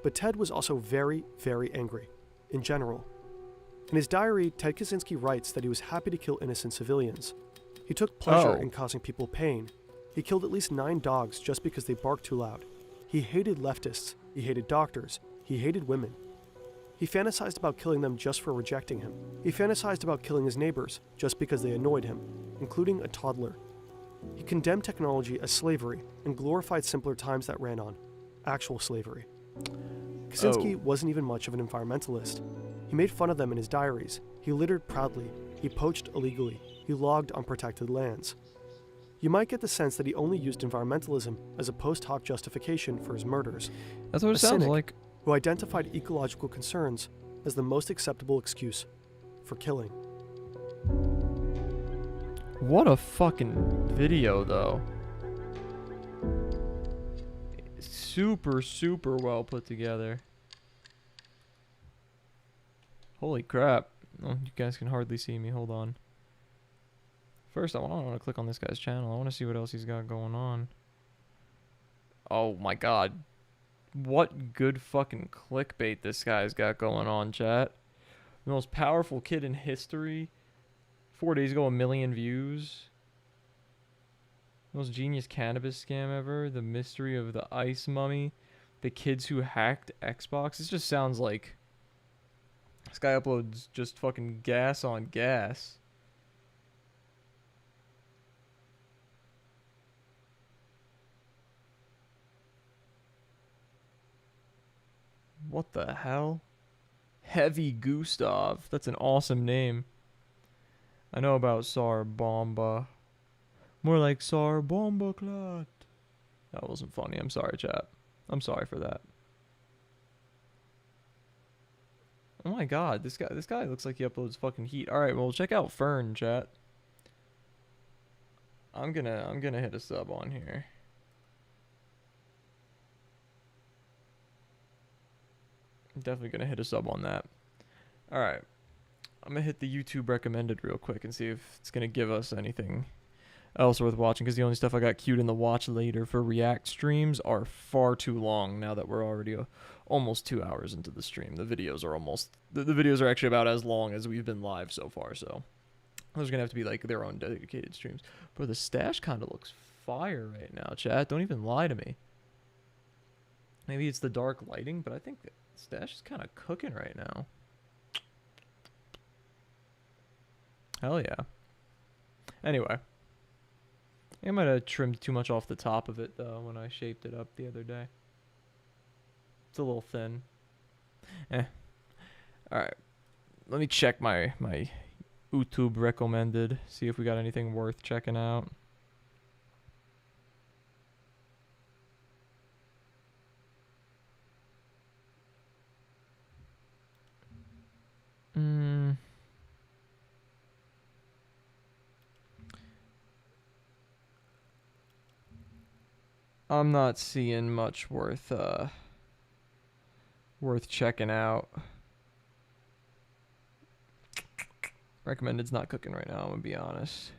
but Ted was also very, very angry, in general. In his diary, Ted Kaczynski writes that he was happy to kill innocent civilians. He took pleasure in causing people pain. He killed at least 9 dogs just because they barked too loud. He hated leftists, he hated doctors, he hated women. He fantasized about killing them just for rejecting him. He fantasized about killing his neighbors just because they annoyed him, including a toddler. He condemned technology as slavery and glorified simpler times that ran on, actual slavery. Kaczynski wasn't even much of an environmentalist. He made fun of them in his diaries. He littered proudly. He poached illegally. He logged on protected lands. You might get the sense that he only used environmentalism as a post hoc justification for his murders. That's what it sounds cynic like. Who identified ecological concerns as the most acceptable excuse for killing. What a fucking video, though. Super, super well put together. Holy crap. Oh, you guys can hardly see me. Hold on. First, I want to click on this guy's channel. I want to see what else he's got going on. Oh my god. What good fucking clickbait this guy's got going on, chat. The most powerful kid in history. 4 days ago, 1 million views. Most genius cannabis scam ever. The mystery of the ice mummy. The kids who hacked Xbox. This just sounds like this guy uploads just fucking gas on gas. What the hell? Heavy Gustav. That's an awesome name. I know about Tsar Bomba. More like Tsar Bomba Clot. That wasn't funny. I'm sorry, chat. I'm sorry for that. Oh my god, this guy looks like he uploads fucking heat. Alright, well check out Fern, chat. I'm gonna hit a sub on here. I'm definitely gonna hit a sub on that. Alright. I'm gonna hit the YouTube recommended real quick and see if it's gonna give us anything else worth watching, because the only stuff I got queued in the watch later for React streams are far too long now that we're already almost 2 hours into the stream. The videos are almost the videos are actually about as long as we've been live so far, so those are gonna have to be like their own dedicated streams. But the stash kind of looks fire right now, chat. Don't even lie to me. Maybe it's the dark lighting, but I think the stash is kind of cooking right now. Hell yeah. Anyway. I might have trimmed too much off the top of it, though, when I shaped it up the other day. It's a little thin. Alright. Let me check my YouTube recommended. See if we got anything worth checking out. I'm not seeing much worth checking out. Recommended's not cooking right now, I'm gonna be honest.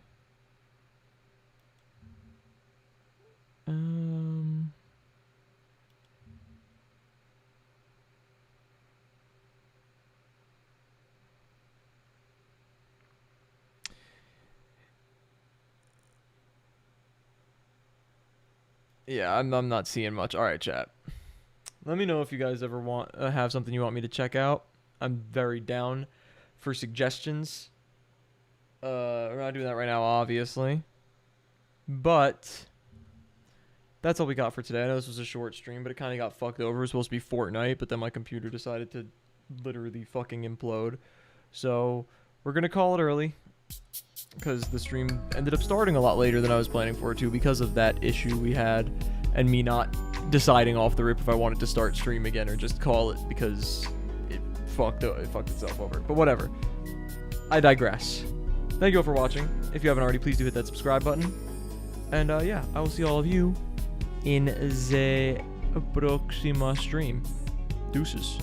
Yeah, I'm not seeing much. All right, chat. Let me know if you guys ever want have something you want me to check out. I'm very down for suggestions. We're not doing that right now, obviously. But that's all we got for today. I know this was a short stream, but it kind of got fucked over. It was supposed to be Fortnite, but then my computer decided to literally fucking implode. So we're going to call it early, because the stream ended up starting a lot later than I was planning for it to, because of that issue we had and me not deciding off the rip if I wanted to start stream again or just call it because it fucked itself over. But whatever. I digress. Thank you all for watching. If you haven't already, please do hit that subscribe button. And yeah, I will see all of you in the próxima stream. Deuces.